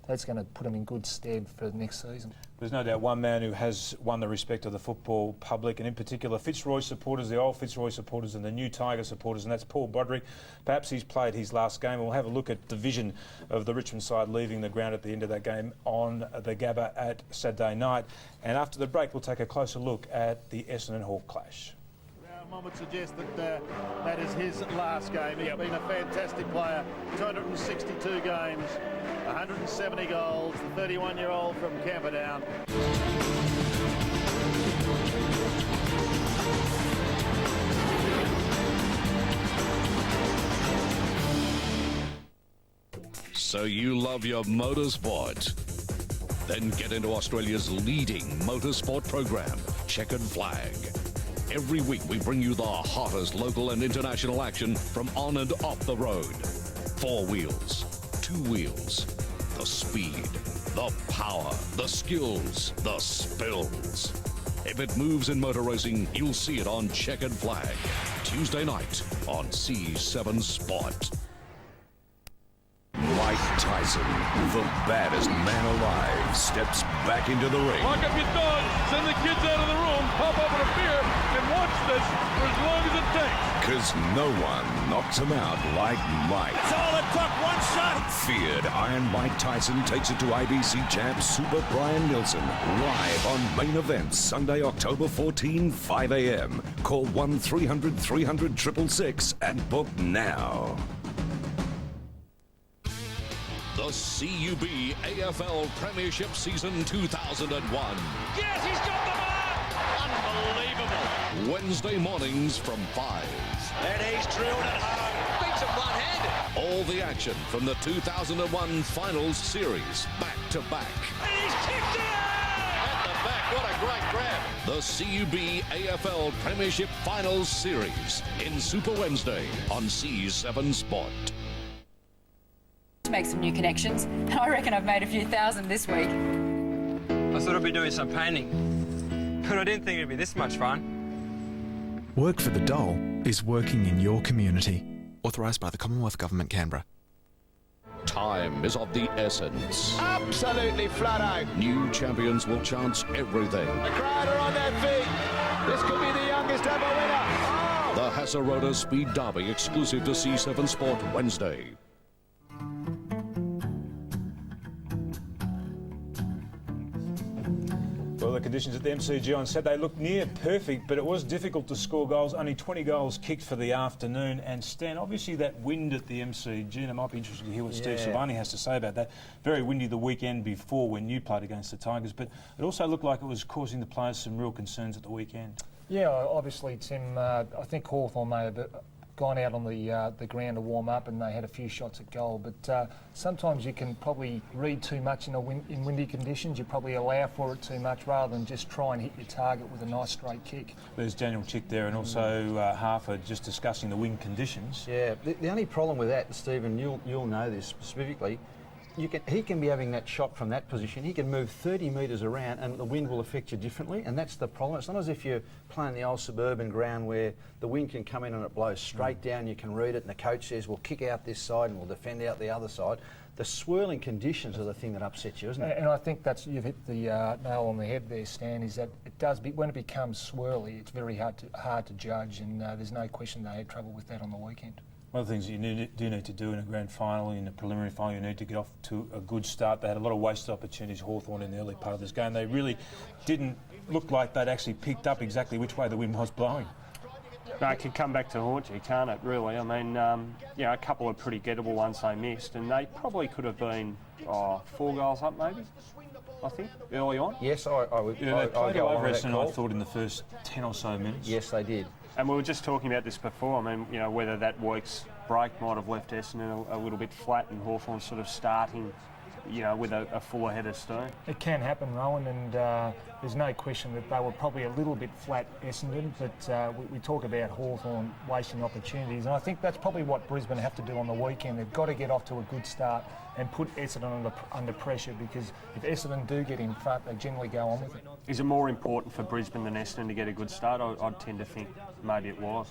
that's going to put them in good stead for next season. There's no doubt one man who has won the respect of the football public, and in particular Fitzroy supporters, the old Fitzroy supporters and the new Tiger supporters, and that's Paul Broderick. Perhaps he's played his last game. We'll have a look at the vision of the Richmond side leaving the ground at the end of that game on the Gabba at Saturday night. And after the break, we'll take a closer look at the Essendon Hawk clash. One would suggest that that is his last game. He's been a fantastic player. 262 games, 170 goals, the 31-year-old from Camperdown. So you love your motorsport? Then get into Australia's leading motorsport program, Checkered Flag. Every week we bring you the hottest local and international action from on and off the road. 4 wheels, 2 wheels, the speed, the power, the skills, the spills. If it moves in motor racing, you'll see it on Checkered Flag. Tuesday night on C7 Sport. Mike Tyson, the baddest man alive, steps back into the ring. Lock up your dogs, send the kids out of the room, pop open a beer, and watch this for as long as it takes. Because no one knocks him out like Mike. That's all it took, one shot. Feared Iron Mike Tyson takes it to IBC champ Super Brian Nilsson. Live on Main Event, Sunday, October 14, 5 a.m. Call 1-300-300-666 and book now. The CUB AFL Premiership Season 2001. Yes, he's got the mark. Unbelievable. Wednesday mornings from 5. And he's drilled it home. Beats him one-handed. All the action from the 2001 Finals Series, back to back. And he's kicked it! At the back, what a great grab. The CUB AFL Premiership Finals Series in Super Wednesday on C7 Sport. To make some new connections. I reckon I've made a few thousand this week. I thought I'd be doing some painting, but I didn't think it'd be this much fun. Work for the Dole is working in your community. Authorised by the Commonwealth Government, Canberra. Time is of the essence. Absolutely flat out. New champions will chance everything. The crowd are on their feet. This could be the youngest ever winner. Oh! The Hasserota Speed Derby exclusive to C7 Sport Wednesday. Well, the conditions at the MCG on Saturday looked near perfect, but it was difficult to score goals. Only 20 goals kicked for the afternoon. And Stan, obviously that wind at the MCG, and it might be interesting to hear what Steve Silvani has to say about that. Very windy the weekend before when you played against the Tigers, but it also looked like it was causing the players some real concerns at the weekend. Yeah, obviously, Tim, I think Hawthorn may have gone out on the ground to warm up and they had a few shots at goal, but sometimes you can probably read too much in windy conditions. You probably allow for it too much rather than just try and hit your target with a nice straight kick. There's Daniel Chick there and also Harford just discussing the wind conditions. Yeah, the only problem with that, Stephen, you'll know this specifically, he can be having that shot from that position. He can move 30 metres around and the wind will affect you differently, and that's the problem. It's not as if you're playing the old suburban ground where the wind can come in and it blows straight down, you can read it, and the coach says, we'll kick out this side and we'll defend out the other side. The swirling conditions are the thing that upsets you, isn't it? And I think you've hit the nail on the head there, Stan, is that it does, when it becomes swirly, it's very hard to judge, and there's no question they had trouble with that on the weekend. One of the things you do need to do in a grand final, in a preliminary final, you need to get off to a good start. They had a lot of wasted opportunities, Hawthorn, in the early part of this game. They really didn't look like they'd actually picked up exactly which way the wind was blowing. No, it could come back to haunt you, can't it, really? I mean, a couple of pretty gettable ones they missed, and they probably could have been 4 goals up, maybe, I think, early on. Yes, I would. Yeah, they played over Essendon, I thought, in the first 10 or so minutes. Yes, they did. And we were just talking about this before. I mean, whether that week's break might have left Essendon a little bit flat and Hawthorn sort of starting you know, with a fuller head of steam. It can happen, Rohan, and there's no question that they were probably a little bit flat, Essendon, but we talk about Hawthorn wasting opportunities, and I think that's probably what Brisbane have to do on the weekend. They've got to get off to a good start and put Essendon under pressure, because if Essendon do get in front, they generally go on with it. Is it more important for Brisbane than Essendon to get a good start? I'd tend to think maybe it was.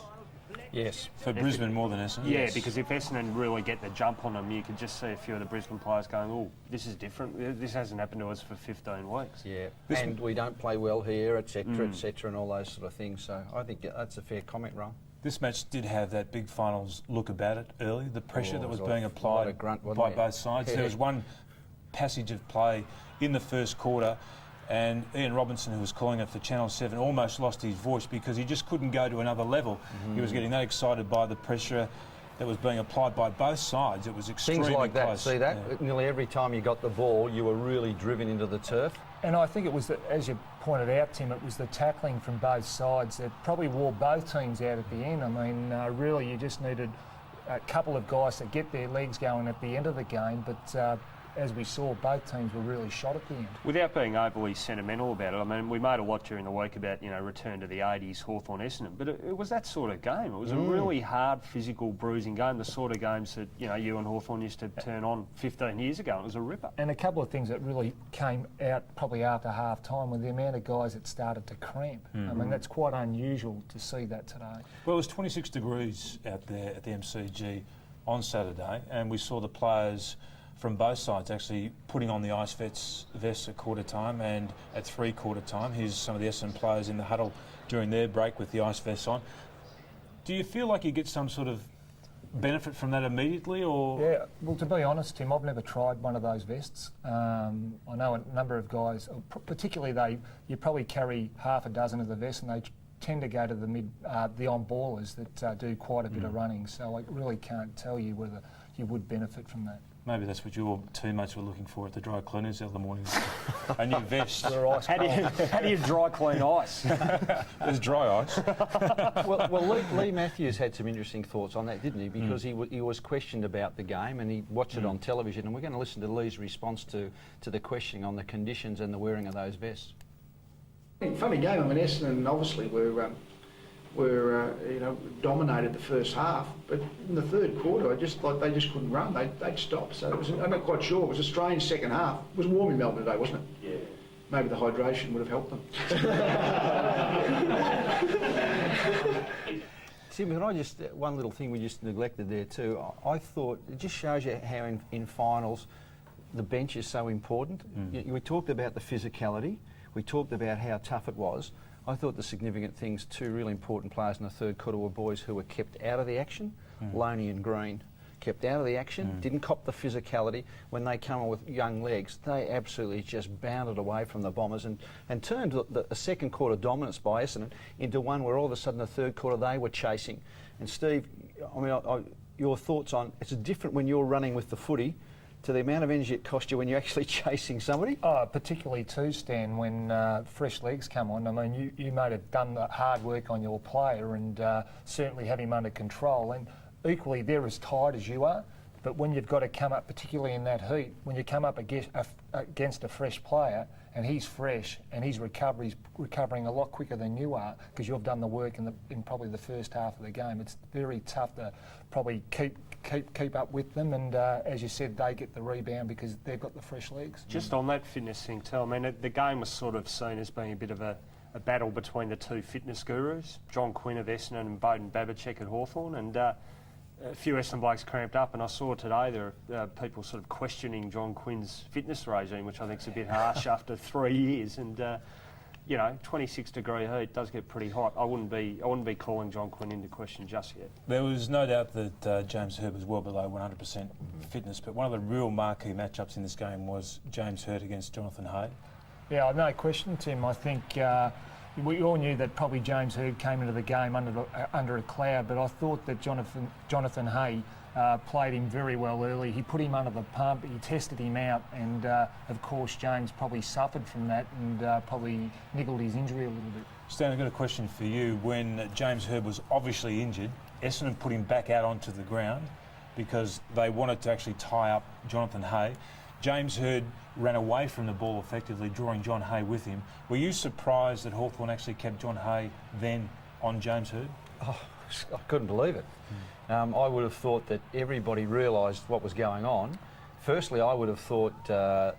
Yes. For Brisbane more than Essendon? Yeah, yes. Because if Essendon really get the jump on them, you could just see a few of the Brisbane players going, oh, this is different. This hasn't happened to us for 15 weeks. Yeah, and we don't play well here, etc., and all those sort of things. So I think that's a fair comment, Ron. This match did have that big finals look about it early, the pressure that was being applied by both sides. There was one passage of play in the first quarter, and Ian Robinson, who was calling it for Channel 7, almost lost his voice because he just couldn't go to another level. He was getting that excited by the pressure that was being applied by both sides. It was extremely Things like that, close. see that? Yeah. Nearly every time you got the ball, you were really driven into the turf. And I think it was, as you pointed out, Tim, it was the tackling from both sides that probably wore both teams out at the end. I mean, really, you just needed a couple of guys to get their legs going at the end of the game, but as we saw, both teams were really shot at the end. Without being overly sentimental about it, I mean, we made a lot during the week about, you know, return to the 80s, Hawthorn Essendon, but it was that sort of game. It was a really hard, physical, bruising game, the sort of games that, you know, you and Hawthorn used to turn on 15 years ago. It was a ripper. And a couple of things that really came out probably after half-time were the amount of guys that started to cramp. I mean, that's quite unusual to see that today. Well, it was 26 degrees out there at the MCG on Saturday, and we saw the players from both sides actually putting on the ice vests at quarter time and at three-quarter time. Here's some of the Essendon players in the huddle during their break with the ice vests on. Do you feel like you get some sort of benefit from that immediately, or...? Yeah, well, to be honest, Tim, I've never tried one of those vests. I know a number of guys, particularly you probably carry half a dozen of the vests, and they tend to go to the on-ballers that do quite a bit of running, so I really can't tell you whether you would benefit from that. Maybe that's what your teammates were looking for at the dry cleaners the other morning. A new vest. How do you dry clean ice? There's dry ice. well, Lee Matthews had some interesting thoughts on that, didn't he? Because he was questioned about the game, and he watched it on television, and we're going to listen to Lee's response to the questioning on the conditions and the wearing of those vests. Funny game. I mean, Essendon obviously were dominated the first half, but in the third quarter, I just thought they just couldn't run. They'd stopped. So I'm not quite sure. It was a strange second half. It was warm in Melbourne today, wasn't it? Yeah. Maybe the hydration would have helped them. Tim, can I just, one little thing we just neglected there too. I thought it just shows you how in finals the bench is so important. We talked about the physicality. We talked about how tough it was. I thought the significant things, two really important players in the third quarter were boys who were kept out of the action, Loney and Green. Kept out of the action, didn't cop the physicality. When they come on with young legs, they absolutely just bounded away from the Bombers and turned the second quarter dominance by Essendon into one where all of a sudden the third quarter they were chasing. And Steve, I mean, your thoughts on, it's different when you're running with the footy to the amount of energy it costs you when you're actually chasing somebody? Oh, particularly too, Stan, when fresh legs come on. I mean, you might have done the hard work on your player and certainly have him under control. And equally, they're as tired as you are. But when you've got to come up, particularly in that heat, when you come up against a fresh player and he's fresh and he's recovering a lot quicker than you are because you've done the work in probably the first half of the game, it's very tough to probably keep up with them, and as you said, they get the rebound because they've got the fresh legs. Just on that fitness thing too, I mean, the game was sort of seen as being a bit of a battle between the two fitness gurus, John Quinn of Essendon and Beauden Babachek at Hawthorn, and a few Essendon blokes cramped up, and I saw today there are people sort of questioning John Quinn's fitness regime, which I think is a bit harsh after 3 years, and you know, 26-degree heat does get pretty hot. I wouldn't be calling John Quinn into question just yet. There was no doubt that James Hird was well below 100% fitness, but one of the real marquee matchups in this game was James Hird against Jonathan Hay. Yeah, no question, Tim. I think we all knew that probably James Hird came into the game under a cloud, but I thought that Jonathan Hay played him very well early. He put him under the pump, he tested him out, and of course James probably suffered from that and probably niggled his injury a little bit. Stan, I've got a question for you. When James Hird was obviously injured, Essendon put him back out onto the ground because they wanted to actually tie up Jonathan Hay. James Hird ran away from the ball effectively, drawing John Hay with him. Were you surprised that Hawthorn actually kept John Hay then on James Hird? Oh, I couldn't believe it. I would have thought that everybody realised what was going on. Firstly, I would have thought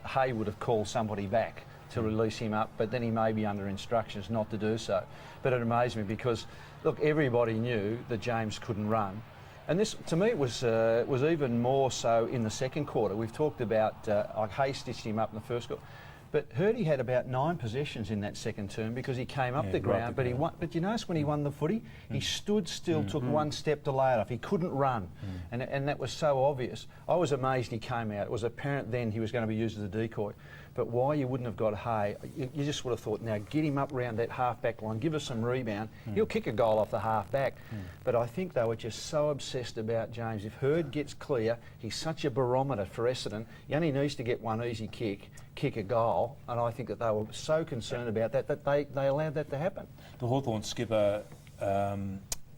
Hay would have called somebody back to release him up, but then he may be under instructions not to do so. But it amazed me because, look, everybody knew that James couldn't run. And this, to me, was even more so in the second quarter. We've talked about Hay stitched him up in the first quarter. But Hirdy had about 9 possessions in that second term because he came up the ground, but he won. But you notice when he won the footy, he stood still, took one step to lay it off. He couldn't run, and that was so obvious. I was amazed he came out. It was apparent then he was going to be used as a decoy. But why you wouldn't have got Hay, you just would have thought, now get him up around that half-back line, give us some rebound. He'll kick a goal off the half-back. But I think they were just so obsessed about James. If Hird gets clear, he's such a barometer for Essendon. He only needs to get one easy kick a goal, and I think that they were so concerned about that they allowed that to happen. The Hawthorn skipper,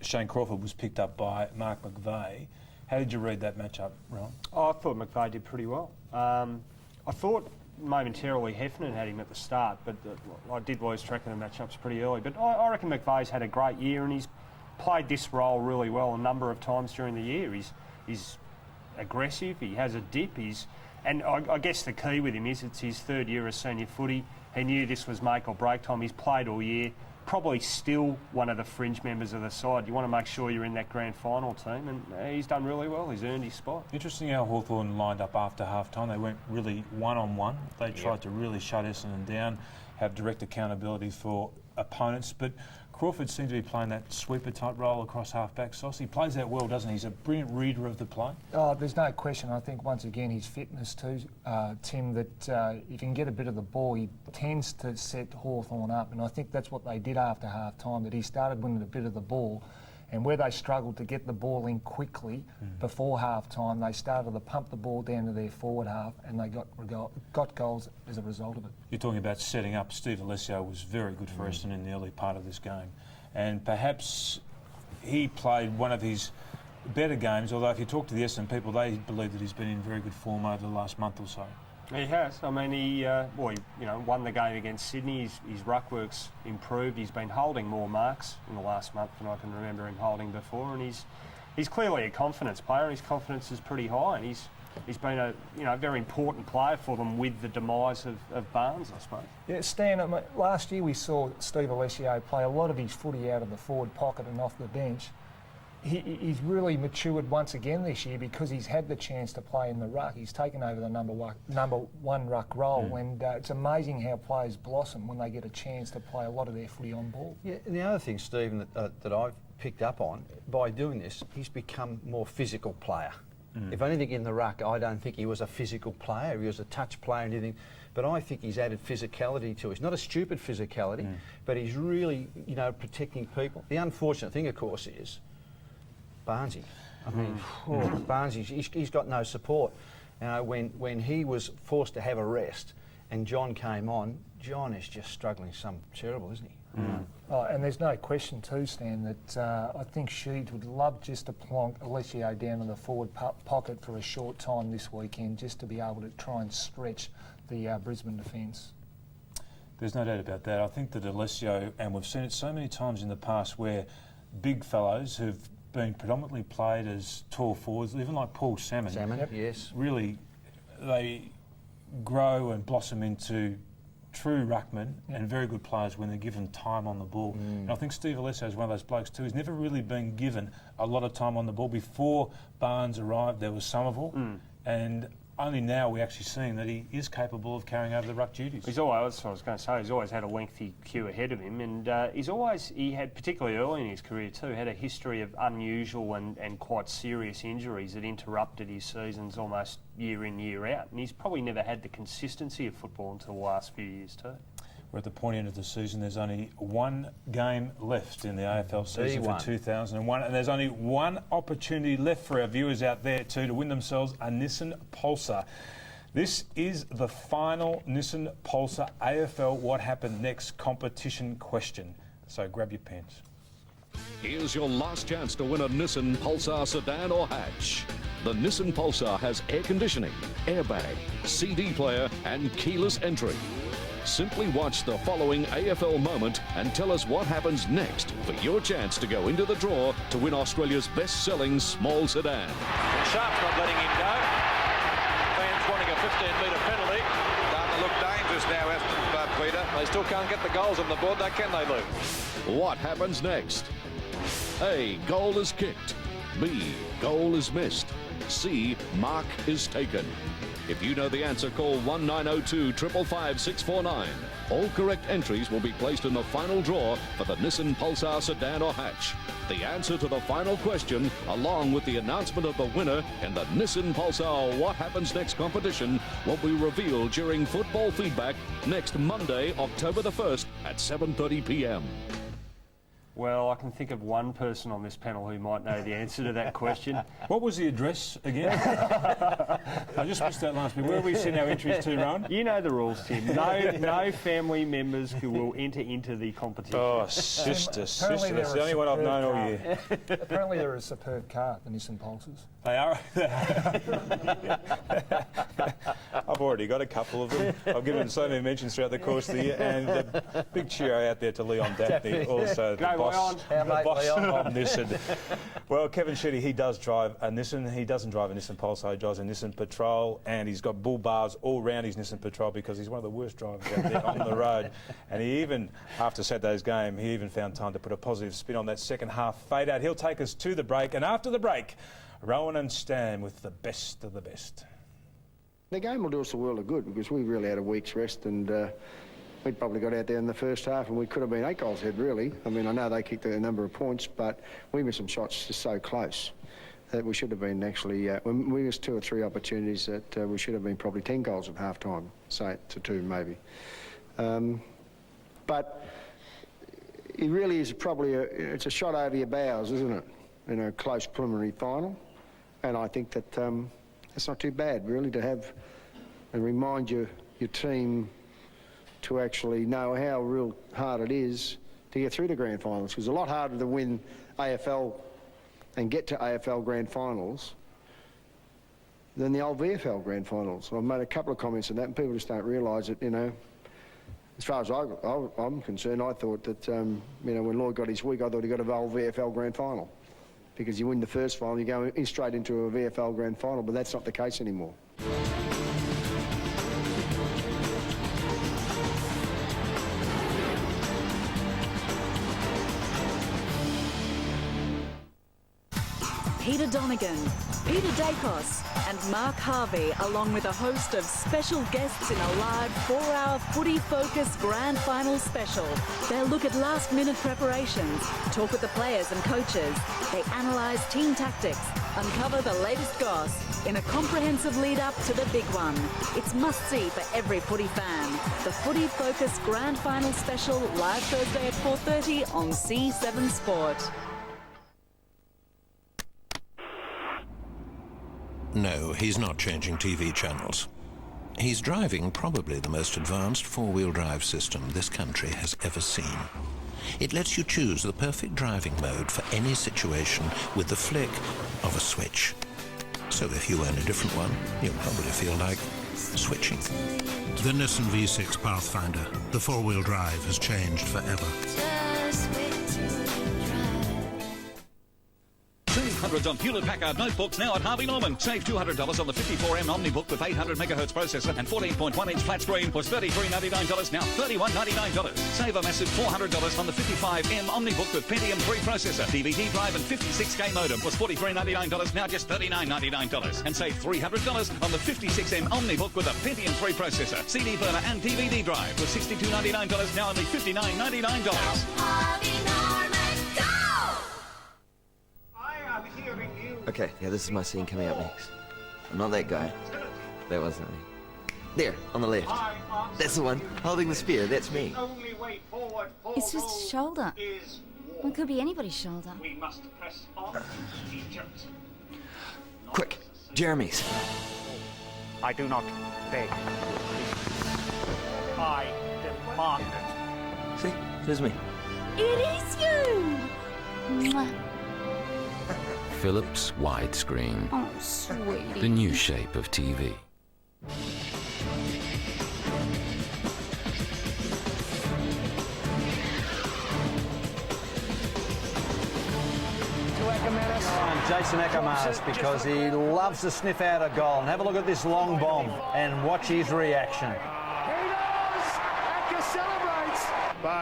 Shane Crawford, was picked up by Mark McVeigh. How did you read that matchup, Rohan? Oh, I thought McVeigh did pretty well. I thought momentarily Heffernan had him at the start, but I did lose track of the matchups pretty early. But I reckon McVeigh's had a great year, and he's played this role really well a number of times during the year. He's aggressive, he has a dip, and I guess the key with him is it's his third year as senior footy. He knew this was make or break time. He's played all year. Probably still one of the fringe members of the side. You want to make sure you're in that grand final team, and he's done really well. He's earned his spot. Interesting how Hawthorn lined up after half-time. They went really one-on-one. They tried to really shut Essendon down, have direct accountability for opponents, but Crawford seems to be playing that sweeper-type role across half-back. Sauce, he plays that well, doesn't he? He's a brilliant reader of the play. Oh, there's no question. I think, once again, his fitness too, Tim, that if he can get a bit of the ball, he tends to set Hawthorn up, and I think that's what they did after half-time, that he started winning a bit of the ball, and where they struggled to get the ball in quickly before half-time, they started to pump the ball down to their forward half, and they got goals as a result of it. You're talking about setting up. Steve Alessio was very good for Essendon in the early part of this game, and perhaps he played one of his better games, although if you talk to the Essendon people, they believe that he's been in very good form over the last month or so. He has. I mean, he won the game against Sydney. His ruck work's improved. He's been holding more marks in the last month than I can remember him holding before, and he's clearly a confidence player, and his confidence is pretty high, and he's been a very important player for them with the demise of Barnes, I suppose. Yeah, Stan, last year we saw Steve Alessio play a lot of his footy out of the forward pocket and off the bench. He's really matured once again this year because he's had the chance to play in the ruck. He's taken over the number one ruck role, and it's amazing how players blossom when they get a chance to play a lot of their footy on ball. Yeah, and the other thing, Stephen, that I've picked up on, by doing this, he's become more physical player. If anything in the ruck, I don't think he was a physical player. He was a touch player and anything. But I think he's added physicality to it. He's not a stupid physicality, but he's really, protecting people. The unfortunate thing, of course, is Barnesy. I mean, Barnesy, he's got no support. When he was forced to have a rest and John came on, John is just struggling some terrible, isn't he? Oh, and there's no question too, Stan, that I think Sheeds would love just to plonk Alessio down in the forward pocket for a short time this weekend, just to be able to try and stretch the Brisbane defence. There's no doubt about that. I think that Alessio, and we've seen it so many times in the past where big fellows who've been predominantly played as tall forwards, even like Paul Salmon, yes, really they grow and blossom into true ruckmen and very good players when they're given time on the ball. And I think Steve Alessio is one of those blokes too. He's never really been given a lot of time on the ball. Before Barnes arrived, there was Somerville, and only now we're actually seeing that he is capable of carrying over the ruck duties. He's always, that's what I was going to say, he's always had a lengthy queue ahead of him, and he had, particularly early in his career too, had a history of unusual and quite serious injuries that interrupted his seasons almost year in, year out, and he's probably never had the consistency of football until the last few years too. We're at the point end of the season. There's only one game left in the AFL season for 2001, and there's only one opportunity left for our viewers out there too to win themselves a Nissan Pulsar. This is the final Nissan Pulsar AFL What Happened Next competition question. So grab your pens. Here's your last chance to win a Nissan Pulsar sedan or hatch. The Nissan Pulsar has air conditioning, airbag, CD player and keyless entry. Simply watch the following AFL moment and tell us what happens next for your chance to go into the draw to win Australia's best-selling small sedan. Sharp's not letting him go. Fans wanting a 15-metre penalty. Starting to look dangerous now, Aston Peter. They still can't get the goals on the board, though, can they, Luke? What happens next? A, goal is kicked. B, goal is missed. C, mark is taken. If you know the answer, call 1902 555 649. All correct entries will be placed in the final draw for the Nissan Pulsar sedan or hatch. The answer to the final question, along with the announcement of the winner in the Nissan Pulsar What Happens Next competition, will be revealed during Football Feedback next Monday, October the 1st at 7:30 p.m. Well, I can think of one person on this panel who might know the answer to that question. What was the address again? I just missed that last bit. Where are we sending our entries to, Rohan? You know the rules, Tim. No family members who will enter into the competition. Oh, sister. That's the only one I've known all year. Apparently they're a superb car, the Nissan Pulsars. They are. I've already got a couple of them. I've given so many mentions throughout the course of the year, and a big cheer out there to Leon Daphne, also the boss of Nissan. Well, Kevin Sheedy, he does drive a Nissan. He doesn't drive a Nissan Pulsar, he drives a Nissan Patrol, and he's got bull bars all round his Nissan Patrol because he's one of the worst drivers out there on the road. And he even, after Saturday's game, he even found time to put a positive spin on that second half fade out. He'll take us to the break, and after the break, Rohan and Stan with the best of the best. The game will do us a world of good because we really had a week's rest, and we'd probably got out there in the first half and we could have been 8 goals ahead, really. I mean, I know they kicked a number of points, but we missed some shots just so close that we should have been actually... we missed 2 or 3 opportunities that we should have been probably 10 goals at half-time, say to 2 maybe. But it really is probably it's a shot over your bows, isn't it, in a close preliminary final. And I think that it's not too bad, really, to have and remind your team to actually know how real hard it is to get through the grand finals. Because it's a lot harder to win AFL and get to AFL grand finals than the old VFL grand finals. I've made a couple of comments on that, and people just don't realise it, you know. As far as I'm concerned, I thought that, you know, when Lloyd got his week, I thought he got a old VFL grand final. Because you win the first final, you go straight into a VFL grand final, but that's not the case anymore. Peter Donegan, Peter Dacos and Mark Harvey, along with a host of special guests in a live 4-hour footy-focused grand final special. They'll look at last-minute preparations, talk with the players and coaches. They analyse team tactics, uncover the latest goss in a comprehensive lead-up to the big one. It's must-see for every footy fan. The footy-focused grand final special, live Thursday at 4:30 on C7 Sport. No, he's not changing TV channels. He's driving probably the most advanced four-wheel drive system this country has ever seen. It lets you choose the perfect driving mode for any situation with the flick of a switch. So if you own a different one, you'll probably feel like switching. The Nissan V6 Pathfinder, the four-wheel drive has changed forever. Hundreds on Hewlett-Packard notebooks now at Harvey Norman. Save $200 on the 54M Omnibook with 800 megahertz processor and 14.1-inch flat screen was $33.99, now $31.99. Save a massive $400 on the 55M Omnibook with Pentium 3 processor, DVD drive and 56K modem was $43.99, now just $39.99. And save $300 on the 56M Omnibook with a Pentium 3 processor, CD burner and DVD drive was $62.99, now only $59.99. Okay, yeah, this is my scene coming up next. I'm not that guy. That wasn't me. There, on the left. That's the one, holding the spear. That's me. It's just a shoulder. It could be anybody's shoulder. We must press on Egypt. Quick, Jeremy's. I do not beg. I demand it. See, there's me. It is you! Philips widescreen. Oh, sweetie. The new shape of TV. Jason Ackermans, because he loves to sniff out a goal. And have a look at this long bomb and watch his reaction.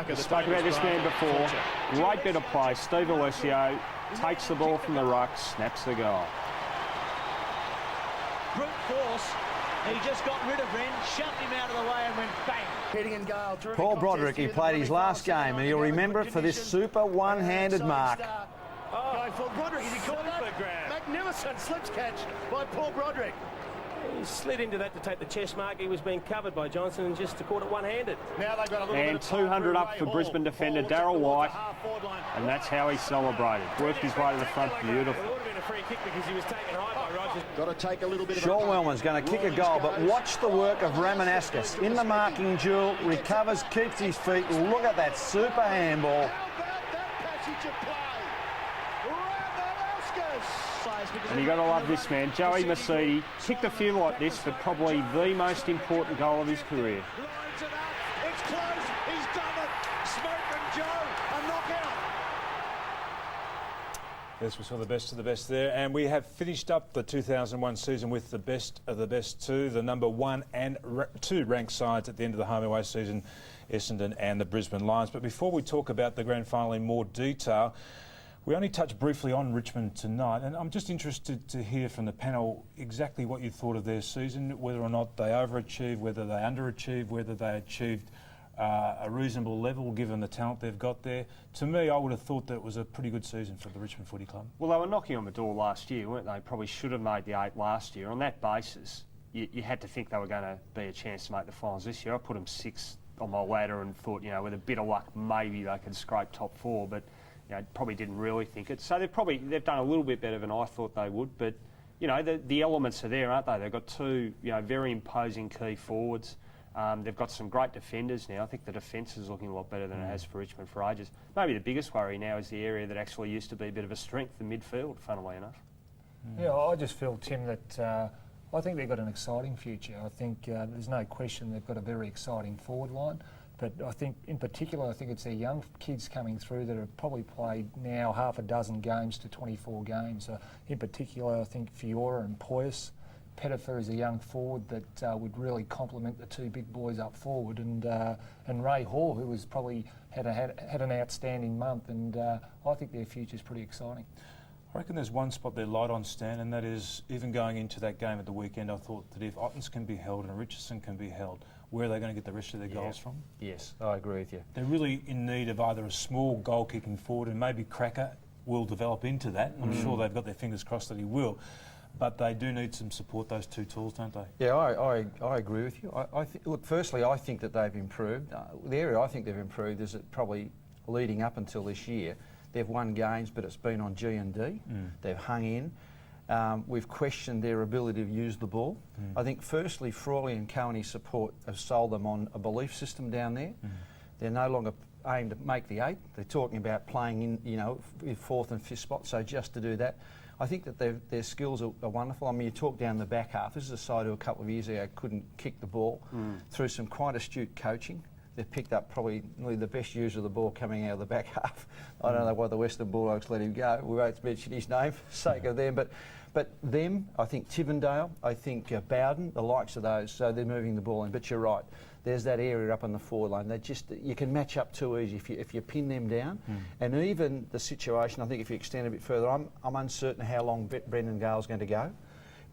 We spoke about this man before. Great bit of play. Steve Alessio takes the ball from the ruck, snaps the goal. Brute force. He just got rid of Wren, shoved him out of the way and went bang. Heading and goal. Paul Broderick, he played his last game and he'll remember it for this super one-handed mark. Going for Broderick, is he caught it? Magnificent slips catch by Paul Broderick. He slid into that to take the chest mark. He was being covered by Johnson and just caught it one-handed. Now they've got a little and bit of 200 up for Brisbane defender Darryl White, and that's how he celebrated. Worked his way to the front, beautiful. It would have been a free kick because he was taken high by Rogers. Got to take a little bit of Sean Wellman's going to kick a goal, but watch the work of Ramanaskas. In the marking duel, recovers, keeps his feet. Look at that super handball. And you got to love this man, Joey Mercedes. Kicked a few like this, but probably the most important goal of his career. It's close. He's done it. Smoke and Joe, a knockout. Yes, we saw the best of the best there, and we have finished up the 2001 season with the best of the best two, the number 1 and 2 ranked sides at the end of the home away season, Essendon and the Brisbane Lions. But before we talk about the grand final in more detail, we only touched briefly on Richmond tonight, and I'm just interested to hear from the panel exactly what you thought of their season, whether or not they overachieved, whether they underachieved, whether they achieved a reasonable level given the talent they've got there. To me, I would have thought that it was a pretty good season for the Richmond Footy Club. Well, they were knocking on the door last year, weren't they? Probably should have made the 8 last year. On that basis, you had to think they were going to be a chance to make the finals this year. I put them 6th on my ladder and thought, you know, with a bit of luck, maybe they could scrape top 4, but you know, probably didn't really think it. So they've done a little bit better than I thought they would, but you know, the elements are there, aren't they? They've got 2, you know, very imposing key forwards. They've got some great defenders now. I think the defence is looking a lot better than it has for Richmond for ages. Maybe the biggest worry now is the area that actually used to be a bit of a strength, the midfield, funnily enough. Yeah, I just feel, Tim, that I think they've got an exciting future. I think there's no question they've got a very exciting forward line. But I think, in particular, I think it's their young kids coming through that have probably played now half a dozen games to 24 games. In particular, I think Fiora and Poyas. Pettifer is a young forward that would really complement the 2 big boys up forward, and Ray Hall, who has probably had an outstanding month, and I think their future is pretty exciting. I reckon there's one spot they're light on, Stan, and that is, even going into that game at the weekend, I thought that if Ottens can be held and Richardson can be held, where are they going to get the rest of their goals from? Yes, I agree with you. They're really in need of either a small goal-kicking forward, and maybe Cracker will develop into that. I'm sure they've got their fingers crossed that he will. But they do need some support, those 2 tools, don't they? Yeah, I agree with you. Look, firstly, I think that they've improved. The area I think they've improved is that probably leading up until this year, they've won games, but it's been on G&D. They've hung in. We've questioned their ability to use the ball. I think, firstly, Frawley and Cohen's support have sold them on a belief system down there. They're no longer aimed to make the 8. They're talking about playing in, you know, 4th and 5th spot, so just to do that. I think that their skills are wonderful. I mean, you talk down the back half. This is a side who a couple of years ago couldn't kick the ball. Through some quite astute coaching, they've picked up probably the best user of the ball coming out of the back half. I don't know why the Western Bulldogs let him go. We won't mention his name for the sake of them. But them, I think Tivendale, I think Bowden, the likes of those, so they're moving the ball in. But you're right, there's that area up on the forward line. They just, you can match up too easy if you pin them down. And even the situation, I think if you extend a bit further, I'm uncertain how long Brendan Gale's going to go,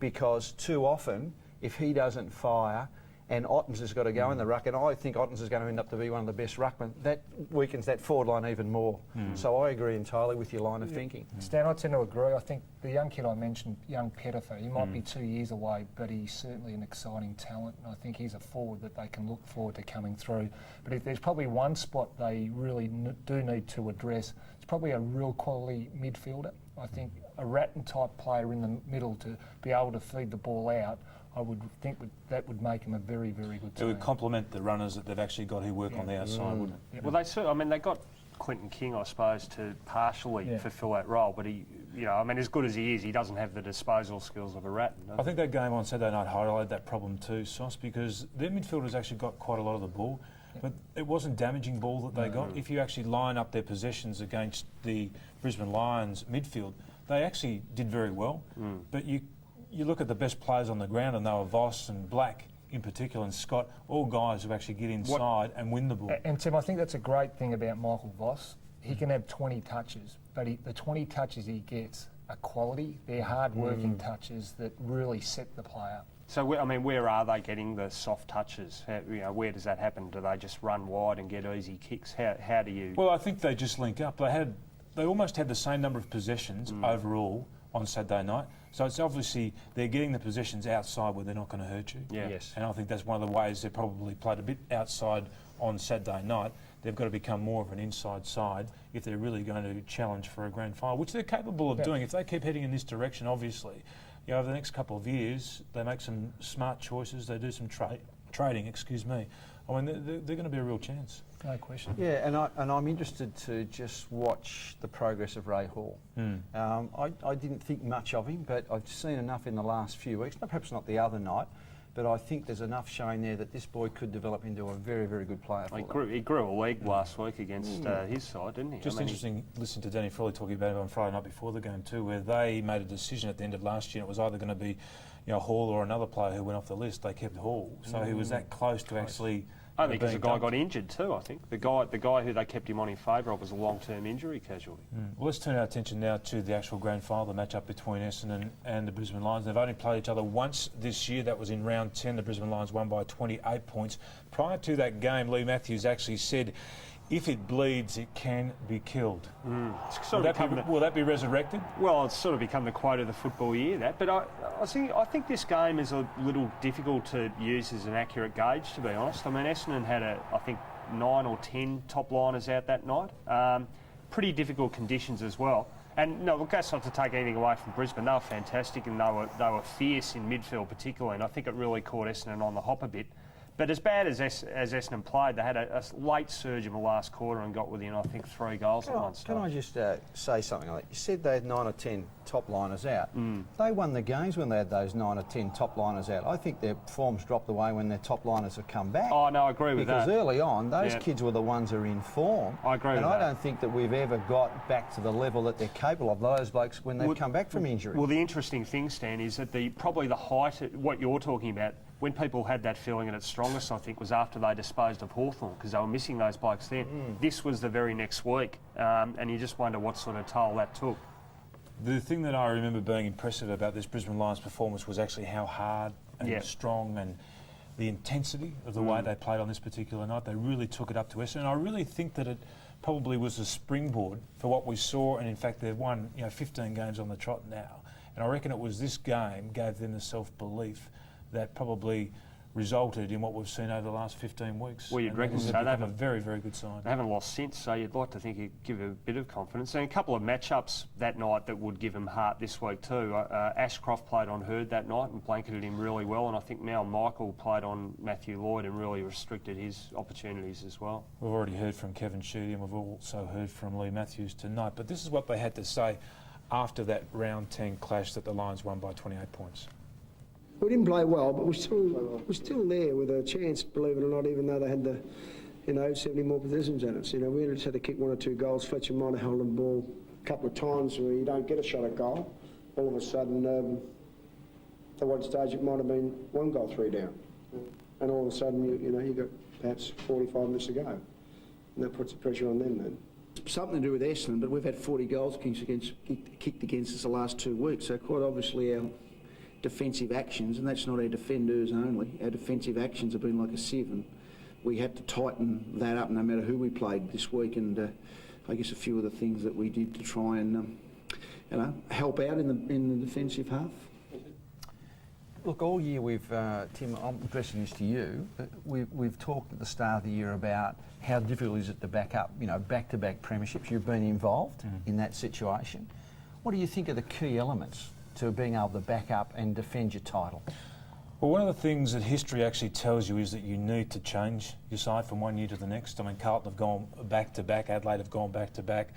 because too often, if he doesn't fire, and Ottens has got to go in the ruck, and I think Ottens is going to end up to be one of the best ruckmen. That weakens that forward line even more. So I agree entirely with your line of thinking. Stan, I tend to agree. I think the young kid I mentioned, young Pettifer, he might be 2 years away, but he's certainly an exciting talent, and I think he's a forward that they can look forward to coming through. But if there's probably one spot they really do need to address, it's probably a real quality midfielder. I think a Ratton-type player in the middle to be able to feed the ball out, I would think that would make him a very, very good team. It would complement the runners that they've actually got who work on the outside, wouldn't it? Well, they got Clinton King, I suppose, to partially fulfil that role. But he, you know, I mean, as good as he is, he doesn't have the disposal skills of a Ratton. I think that game on Saturday night highlighted that problem too, Sauce, because their midfielders actually got quite a lot of the ball, but it wasn't damaging ball that they got. If you actually line up their possessions against the Brisbane Lions midfield, they actually did very well. But you look at the best players on the ground, and they were Voss and Black in particular, and Scott, all guys who actually get inside and win the ball. And Tim, I think that's a great thing about Michael Voss. He can have 20 touches, but the 20 touches he gets are quality. They're hard-working touches that really set the play up. So, I mean, where are they getting the soft touches? How, you know, where does that happen? Do they just run wide and get easy kicks? How do you... Well, I think they just link up. They almost had the same number of possessions overall on Saturday night. So it's obviously they're getting the possessions outside where they're not going to hurt you. Yeah. Yes. And I think that's one of the ways they probably played a bit outside on Saturday night. They've got to become more of an inside side if they're really going to challenge for a grand final, which they're capable of doing. If they keep heading in this direction, obviously, you know, over the next couple of years, they make some smart choices, they do some trading, excuse me. I mean, they're going to be a real chance. No question. Yeah, and I'm interested to just watch the progress of Ray Hall. I didn't think much of him, but I've seen enough in the last few weeks, perhaps not the other night, but I think there's enough showing there that this boy could develop into a very, very good player. He grew a leg last week against his side, didn't he? Just interesting listening to Danny Frawley talking about it on Friday night before the game too, where they made a decision at the end of last year. It was either going to be, you know, Hall or another player who went off the list. They kept Hall, so he was that close to actually. I think because the guy got injured too. I think the guy who they kept him on in favour of was a long-term injury casualty. Well, let's turn our attention now to the actual grand final, the match-up between Essendon and the Brisbane Lions. They've only played each other once this year. That was in round 10. The Brisbane Lions won by 28 points. Prior to that game, Lee Matthews actually said, "If it bleeds, it can be killed." Will that be resurrected? Well, it's sort of become the quote of the football year, that. But I think this game is a little difficult to use as an accurate gauge, to be honest. I mean, Essendon had, I think, 9 or 10 top liners out that night. Pretty difficult conditions as well. And no, look, that's not to take anything away from Brisbane. They were fantastic and they were fierce in midfield particularly, and I think it really caught Essendon on the hop a bit. But as bad as Essendon played, they had a late surge in the last quarter and got within, I think, 3 goals at one stage. Can I just say something like that? You said they had 9 or 10 top liners out. They won the games when they had those 9 or 10 top liners out. I think their form's dropped away when their top liners have come back. Oh, no, I agree with that. Because early on, those kids were the ones who are in form. I agree with that. And I don't think that we've ever got back to the level that they're capable of, those blokes, when they've come back from injury. Well, the interesting thing, Stan, is that probably the height, what you're talking about, when people had that feeling at its strongest, I think, was after they disposed of Hawthorn, because they were missing those blokes then. This was the very next week, and you just wonder what sort of toll that took. The thing that I remember being impressive about this Brisbane Lions performance was actually how hard and strong and the intensity of the way they played on this particular night. They really took it up to Essendon, and I really think that it probably was a springboard for what we saw, and in fact they've won 15 games on the trot now. And I reckon it was this game gave them the self-belief that probably resulted in what we've seen over the last 15 weeks. Well, you'd reckon so. They have a very, very good sign. They haven't lost since, so you'd like to think it'd give a bit of confidence. And a couple of matchups that night that would give them heart this week too. Ashcroft played on Hurd that night and blanketed him really well, and I think now Michael played on Matthew Lloyd and really restricted his opportunities as well. We've already heard from Kevin Sheedy and we've also heard from Lee Matthews tonight, but this is what they had to say after that round 10 clash that the Lions won by 28 points. We didn't play well, but we're still there with a chance, believe it or not, even though they had the, 70 more possessions than us. We just had to kick 1 or 2 goals. Fletcher might have held the ball a couple of times where you don't get a shot at goal. All of a sudden, at one stage it might have been 1 goal, 3 down. And all of a sudden, you got perhaps 45 minutes to go. And that puts the pressure on them then. Something to do with Essendon, but we've had 40 goals kicked against us the last 2 weeks, so quite obviously our defensive actions, and that's not our defenders only, our defensive actions have been like a sieve, and we had to tighten that up no matter who we played this week, and I guess a few of the things that we did to try and help out in the defensive half. Look, all year we've, Tim, I'm addressing this to you, we've talked at the start of the year about how difficult is it to back up, back-to-back premierships. You've been involved in that situation. What do you think are the key elements to being able to back up and defend your title? Well, one of the things that history actually tells you is that you need to change your side from one year to the next. I mean, Carlton have gone back-to-back, Adelaide have gone back-to-back.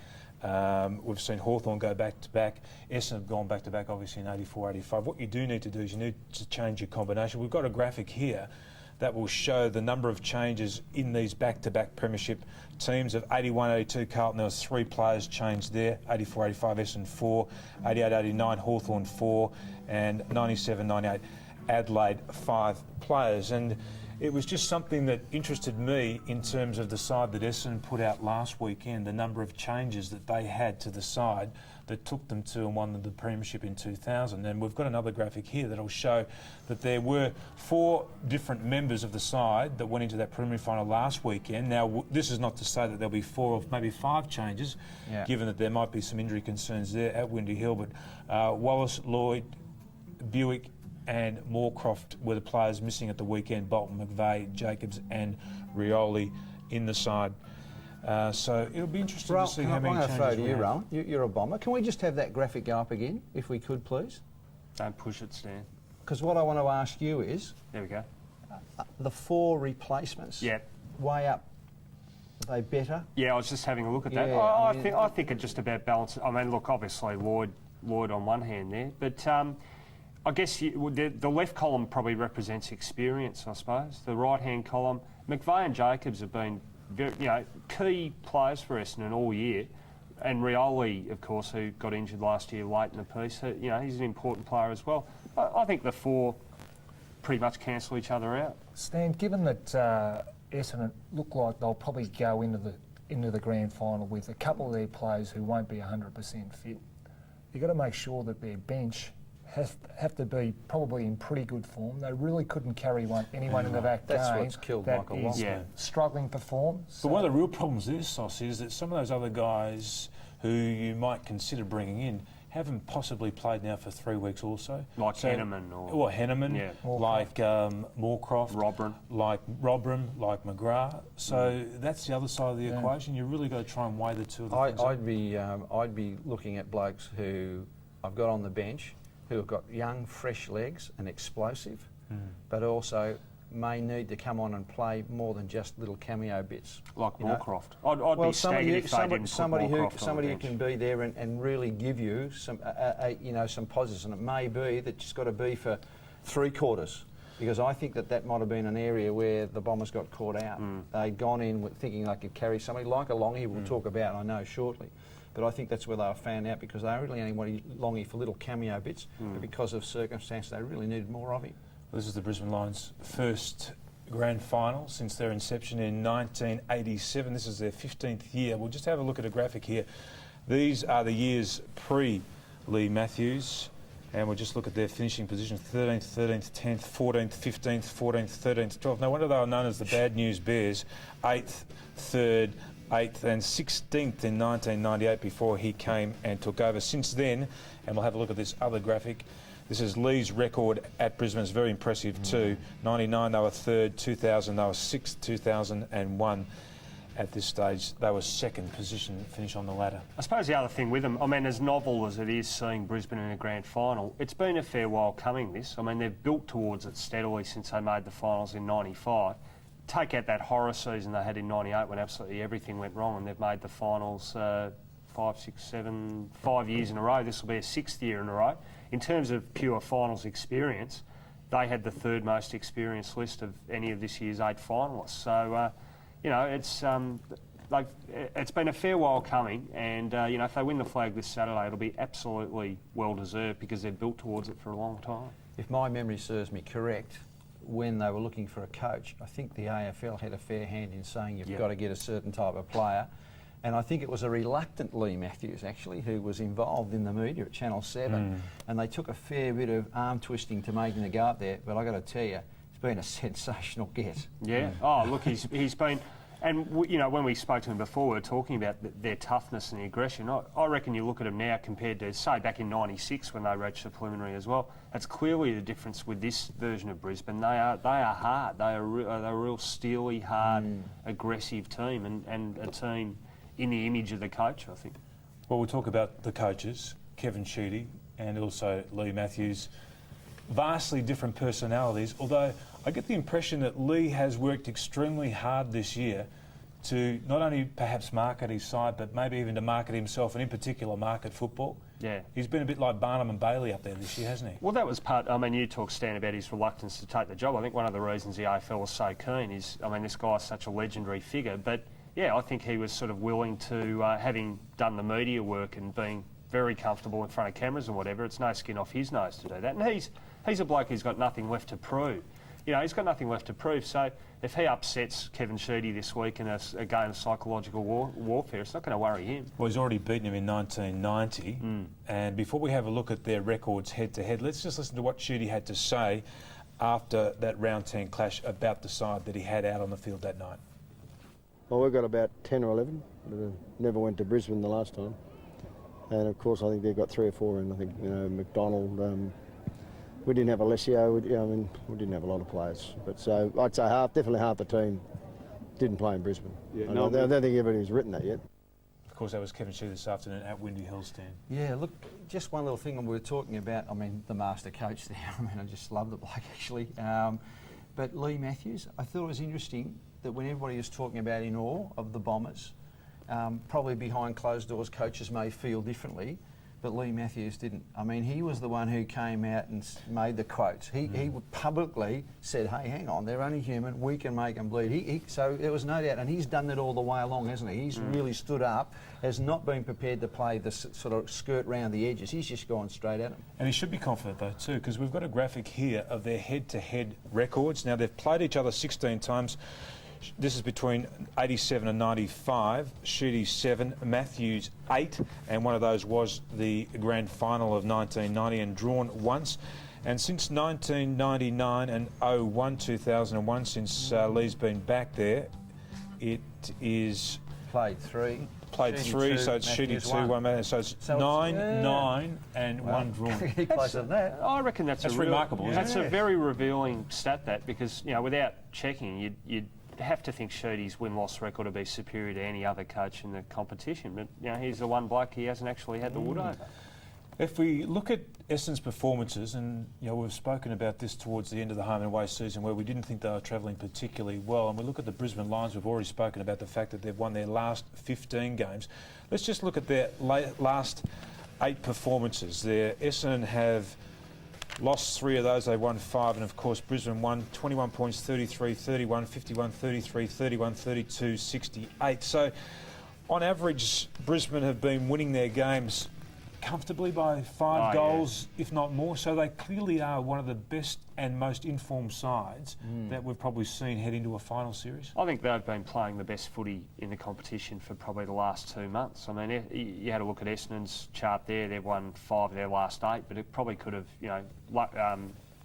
We've seen Hawthorn go back-to-back. Essendon have gone back-to-back, obviously, in 84, 85. What you do need to do is you need to change your combination. We've got a graphic here that will show the number of changes in these back-to-back premiership teams. Of 81, 82 Carlton, there was 3 players changed there. 84, 85 Essendon 4, 88, 89 Hawthorn 4, and 97, 98 Adelaide 5 players. And it was just something that interested me in terms of the side that Essendon put out last weekend, the number of changes that they had to the side that took them to and won the premiership in 2000. And we've got another graphic here that'll show that there were 4 different members of the side that went into that preliminary final last weekend. Now, this is not to say that there'll be 4 or maybe 5 changes, given that there might be some injury concerns there at Windy Hill. But Wallace, Lloyd, Buick and Moorcroft were the players missing at the weekend. Bolton, McVeigh, Jacobs and Rioli in the side. So it'll be interesting to see how many changes throw to you, Rohan. You're a bomber. Can we just have that graphic go up again, if we could, please? Don't push it, Stan. Because what I want to ask you is... There we go. The 4 replacements. Yep. Way up. Are they better? Yeah, I was just having a look at that. Yeah, I think it just about balances. I mean, look, obviously Lloyd on one hand there, but I guess the left column probably represents experience, I suppose. The right-hand column, McVeigh and Jacobs have been very, key players for Essendon all year, and Rioli, of course, who got injured last year late in the piece. He's an important player as well. I think the 4 pretty much cancel each other out. Stan, given that Essendon look like they'll probably go into the grand final with a couple of their players who won't be 100% fit, you've got to make sure that their bench have to be probably in pretty good form. They really couldn't carry anyone into that game. That's what's killed Michael Long. Struggling to perform. But one of the real problems is, Sauce, is that some of those other guys who you might consider bringing in haven't possibly played now for 3 weeks also. Like Henneman. Or Henneman, like Moorcroft. Like Robram, like McGrath. So that's the other side of the equation. You really got to try and weigh the two of the I'd be looking at blokes who I've got on the bench who have got young, fresh legs and explosive, but also may need to come on and play more than just little cameo bits. Like Moorcroft. I'd be staggered if they didn't put Moorcroft somebody on the who can be there and really give you some, some positives. And it may be that it's got to be for 3 quarters, because I think that might have been an area where the Bombers got caught out. They'd gone in thinking they could carry somebody like a Longy, we'll talk about, I know, shortly. But I think that's where they were found out, because they really only wanted Longy for little cameo bits, but because of circumstance, they really needed more of him. This is the Brisbane Lions' first grand final since their inception in 1987. This is their 15th year. We'll just have a look at a graphic here. These are the years pre-Lee Matthews, and we'll just look at their finishing positions: 13th, 13th, 10th, 14th, 15th, 14th, 13th, 12th. No wonder they were known as the Bad News Bears. 8th, 3rd, 8th and 16th in 1998 before he came and took over. Since then, and we'll have a look at this other graphic, this is Lee's record at Brisbane. It's very impressive too. 99 they were 3rd, 2000 they were 6th, 2001 at this stage they were 2nd position finish on the ladder. I suppose the other thing with them, I mean, as novel as it is seeing Brisbane in a grand final, it's been a fair while coming this. I mean, they've built towards it steadily since they made the finals in 95. Take out that horror season they had in 98 when absolutely everything went wrong, and they've made the finals 5 years in a row. This will be a 6th year in a row. In terms of pure finals experience, they had the 3rd most experienced list of any of this year's 8 finalists. So, it's been a fair while coming, and if they win the flag this Saturday, it'll be absolutely well deserved, because they've built towards it for a long time. If my memory serves me correct, when they were looking for a coach, I think the AFL had a fair hand in saying you've got to get a certain type of player. And I think it was a reluctant Lee Matthews, actually, who was involved in the media at Channel 7. And they took a fair bit of arm twisting to make him go up there. But I've got to tell you, it's been a sensational get. Yeah. Oh, look, he's been... And, when we spoke to him before, we were talking about their toughness and the aggression. I reckon you look at them now compared to, say, back in 96 when they reached the preliminary as well. That's clearly the difference with this version of Brisbane. They are hard. They're a real steely, hard, aggressive team, and a team in the image of the coach, I think. Well, we'll talk about the coaches, Kevin Sheedy and also Lee Matthews. vastly different personalities, although I get the impression that Lee has worked extremely hard this year to not only perhaps market his side, but maybe even to market himself, and in particular market football. Yeah. He's been a bit like Barnum and Bailey up there this year, hasn't he? Well, that was part... I mean, you talk, Stan, about his reluctance to take the job. I think one of the reasons the AFL was so keen is, I mean, this guy's such a legendary figure, but, yeah, I think he was sort of willing to, having done the media work and being very comfortable in front of cameras and whatever, it's no skin off his nose to do that. And he's a bloke who's got nothing left to prove. You know, he's got nothing left to prove, so if he upsets Kevin Sheedy this week in a game of psychological warfare, it's not going to worry him. Well, he's already beaten him in 1990, and before we have a look at their records head-to-head, let's just listen to what Sheedy had to say after that round 10 clash about the side that he had out on the field that night. Well, we've got about 10 or 11 that never went to Brisbane the last time, and of course I think they've got 3 or 4 in. I think, you know, McDonald, we didn't have Alessio, we didn't have a lot of players. But so I'd say definitely half the team didn't play in Brisbane. Yeah, I don't think anybody's written that yet. Of course, that was Kevin Sheedy this afternoon at Windy Hill Stand. Yeah, look, just one little thing we were talking about, I mean, the master coach there, I mean, I just love the bloke actually. But Lee Matthews, I thought it was interesting that when everybody was talking about in awe of the Bombers, probably behind closed doors coaches may feel differently, but Lee Matthews didn't. I mean, he was the one who came out and made the quotes. He publicly said, hey, hang on, they're only human, we can make them bleed. So there was no doubt, and he's done that all the way along, hasn't he? He's really stood up, has not been prepared to play the sort of skirt round the edges. He's just gone straight at them. And he should be confident, though, too, because we've got a graphic here of their head-to-head records. Now, they've played each other 16 times. This is between 87 and 95. Sheedy 7, Matthews 8, and one of those was the grand final of 1990 and drawn once. And since 1999 and 2001, since Lee's been back there, it is... Played 3. Played Sheedy 3, 2, so it's Sheedy 2, 1 man. So it's 9 and 1 drawn. Pretty close to that. I reckon that's remarkable, isn't it? That's a very revealing stat, that, because, you know, without checking, you'd have to think Sheedy's win-loss record would be superior to any other coach in the competition. But, you know, he's the one bloke he hasn't actually had the wood over. If we look at Essendon's performances, and, you know, we've spoken about this towards the end of the home and away season where we didn't think they were travelling particularly well, and we look at the Brisbane Lions, we've already spoken about the fact that they've won their last 15 games. Let's just look at their last 8 performances. Essendon have lost 3 of those, they won 5, and of course Brisbane won 21 points, 33, 31, 51, 33, 31, 32, 68. So on average, Brisbane have been winning their games comfortably by 5 goals, if not more. So they clearly are one of the best and most informed sides that we've probably seen head into a final series. I think they've been playing the best footy in the competition for probably the last 2 months. I mean, you had a look at Essendon's chart there. They've won 5 of their last 8, but it probably could have, you know,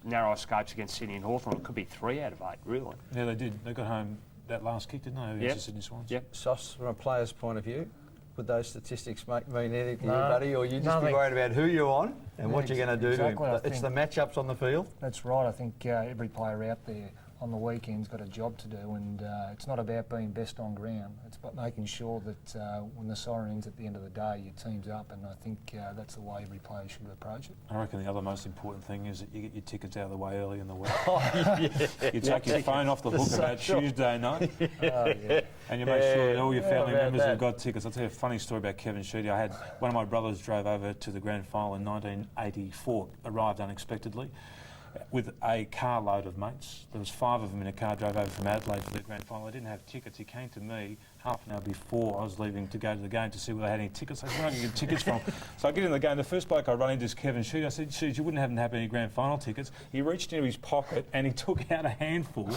narrow escapes against Sydney and Hawthorn. It could be 3 out of 8, really. Yeah, they did. They got home that last kick, didn't they? Against the Sydney Swans. Yep. Sauce, from a player's point of view, would those statistics mean anything to you, buddy, or you just be worried about who you're on and what you're going to do to him? It's the matchups on the field. That's right. I think every player out there on the weekend's got a job to do, and it's not about being best on ground. It's about making sure that when the siren ends at the end of the day, your team's up, and I think that's the way every player should approach it. I reckon the other most important thing is that you get your tickets out of the way early in the week. You take your phone off the hook about Tuesday night, and you make sure that all your family members have got tickets. I'll tell you a funny story about Kevin Sheedy. I had one of my brothers drove over to the grand final in 1984, arrived unexpectedly with a carload of mates. There was 5 of them in a car, drove over from Adelaide for the grand final. They didn't have tickets. He came to me half an hour before I was leaving to go to the game to see whether they had any tickets. I said, where can you get tickets from? So I get in the game. The first bloke I run into is Kevin Sheedy. I said, Sheedy, you wouldn't happen to have any grand final tickets. He reached into his pocket and he took out a handful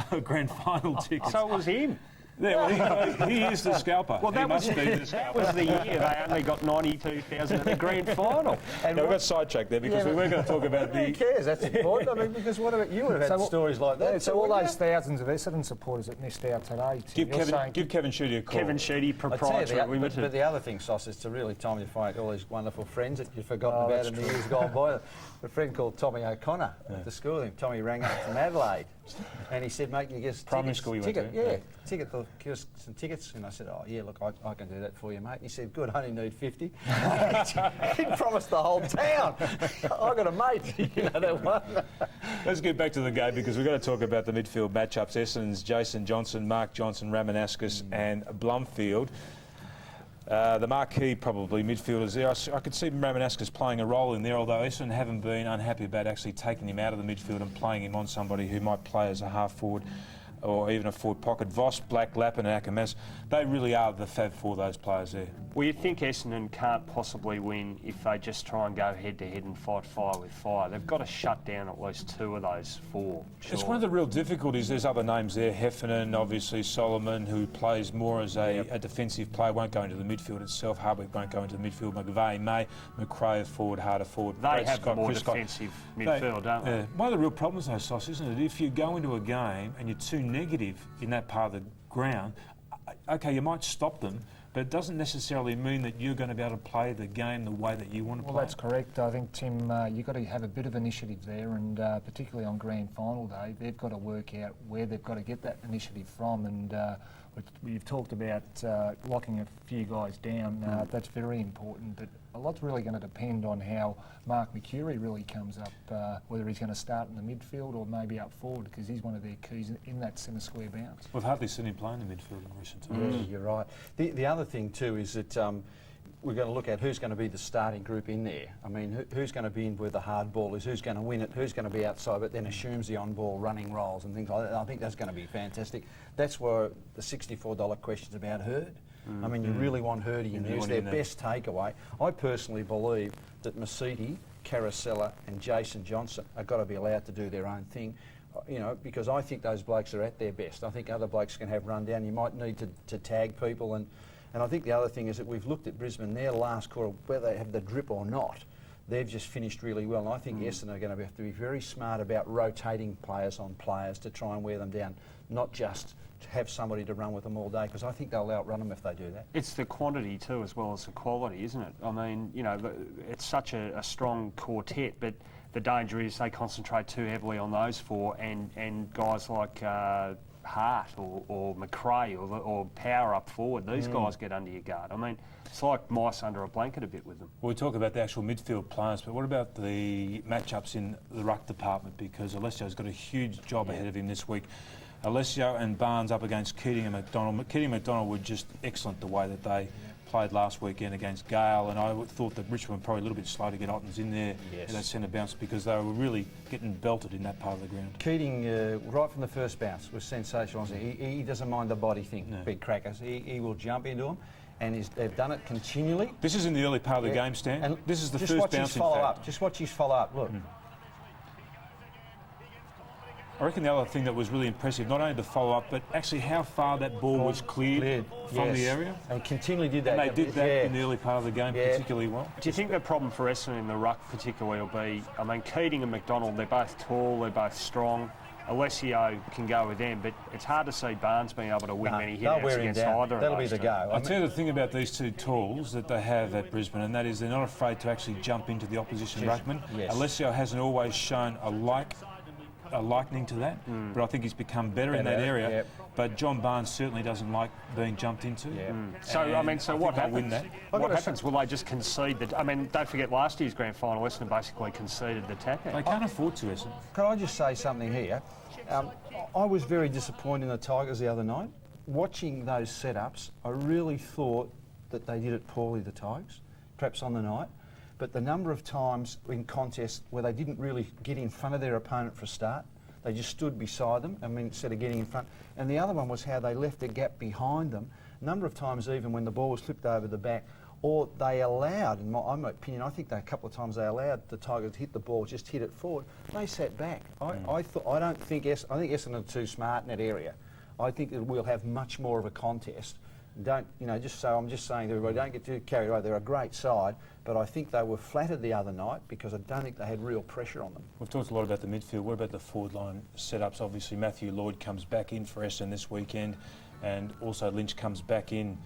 of grand final tickets. So it was him. Yeah, well, he is the scalper. Well, that was the year they only got 92,000 at the grand final. And we got sidetracked there because we weren't going to talk about the... Who cares? That's important. I mean, because what about you would have had stories like that. So all those thousands of Essendon supporters that missed out today... Give Kevin Sheedy a call. Kevin Sheedy, proprietary limited. But the other thing, Sauce, is to really time you find all these wonderful friends that you've forgotten about in the years gone by. A friend called Tommy O'Connor at the school. Tommy rang up from Adelaide and he said, mate, can you get primary school you went to? Yeah, ticket to give us some tickets? And I said, oh, yeah, look, I can do that for you, mate. And he said, good, I only need 50. He promised the whole town. I got a mate, you know, that one. Let's get back to the game because we've got to talk about the midfield matchups. Essendon's Jason Johnson, Mark Johnson, Ramanauskas and Blumfield. The marquee probably midfielders there. I could see Ramanauskas playing a role in there, although Essendon haven't been unhappy about actually taking him out of the midfield and playing him on somebody who might play as a half forward or even a forward pocket. Voss, Black, Lappin and Akamas, they really are the fab for those players there. Well, you think Essendon can't possibly win if they just try and go head-to-head and fight fire with fire. They've got to shut down at least 2 of those 4. Sure. It's one of the real difficulties. There's other names there. Heffernan, obviously Solomon, who plays more as a defensive player, won't go into the midfield itself. Hardwick won't go into the midfield. McVeigh may. McRae forward, Harder forward. They Brad have Scott, the more Prescott. defensive midfield, don't they? One of the real problems, though, Sauce, isn't it? If you go into a game and you're too negative in that part of the ground, okay, you might stop them, but it doesn't necessarily mean that you're going to be able to play the game the way that you want to play. Well, that's correct. I think, Tim, you've got to have a bit of initiative there, and particularly on grand final day, they've got to work out where they've got to get that initiative from. And we've talked about locking a few guys down. That's very important. But a lot's really going to depend on how Mark McCurry really comes up, whether he's going to start in the midfield or maybe up forward, because he's one of their keys in that centre square bounce. We've hardly seen him play in the midfield in recent times. Yeah, you're right. The other thing too is that we're going to look at who's going to be the starting group in there. I mean, who's going to be in where the hard ball is, who's going to win it, who's going to be outside, but then assumes the on-ball running roles and things like that. I think that's going to be fantastic. That's where the $64 question's about Hurd. I mean, you really want Hurdy in there. It's their best takeaway. I personally believe that Masiti, Caracella and Jason Johnson are got to be allowed to do their own thing, you know, because I think those blokes are at their best. I think other blokes can have run down. You might need to tag people, and I think the other thing is that we've looked at Brisbane, their last quarter, whether they have the drip or not, they've just finished really well. And I think Essendon are going to have to be very smart about rotating players on players to try and wear them down, not just to have somebody to run with them all day, because I think they'll outrun them if they do that. It's the quantity too as well as the quality, isn't it? I mean, you know, it's such a strong quartet, but the danger is they concentrate too heavily on those 4 and guys like Hart or McRae or Power up forward. These guys get under your guard. I mean, it's like mice under a blanket a bit with them. Well, we talk about the actual midfield players, but what about the matchups in the ruck department? Because Alessio's got a huge job ahead of him this week. Alessio and Barnes up against Keating and McDonald. Keating and McDonald were just excellent the way that they played last weekend against Gale, and I thought that Richmond were probably a little bit slow to get Ottens in there in that centre bounce because they were really getting belted in that part of the ground. Keating, right from the first bounce, was sensational. He doesn't mind the body thing, big crackers. He will jump into them, and they've done it continually. This is in the early part of the game, Stan. And this is the first bounce, in fact. Just watch his follow-up, look. I reckon the other thing that was really impressive, not only the follow-up, but actually how far that ball was cleared from the area. And continually did that. And they did that in the early part of the game particularly well. Do you think the problem for Essendon in the ruck particularly will be, I mean, Keating and McDonald, they're both tall, they're both strong. Alessio can go with them, but it's hard to see Barnes being able to win many hit-outs against either of those. That'll be the go. I'll tell you the thing about these 2 tools that they have at Brisbane, and that is they're not afraid to actually jump into the opposition ruckman. Alessio hasn't always shown a likening to that, but I think he's become better in that area. But John Barnes certainly doesn't like being jumped into. So, I mean, so what happens? What happens? Will they just concede that? I mean, don't forget last year's grand final, Essendon basically conceded the tackle. They can't afford to, Essendon. Can I just say something here? I was very disappointed in the Tigers the other night. Watching those setups, I really thought that they did it poorly, the Tigers, perhaps on the night. But the number of times in contests where they didn't really get in front of their opponent for a start, they just stood beside them, I mean, instead of getting in front. And the other one was how they left a gap behind them. A number of times even when the ball was flipped over the back, or they allowed, in my opinion, I think a couple of times they allowed the Tigers to hit the ball, just hit it forward. They sat back. I think Essendon are too smart in that area. I think that we'll have much more of a contest. I'm just saying to everybody, don't get too carried away. They're a great side, but I think they were flattered the other night because I don't think they had real pressure on them. We've talked a lot about the midfield. What about the forward line setups? Obviously, Matthew Lloyd comes back in for Essendon this weekend, and also Lynch comes back in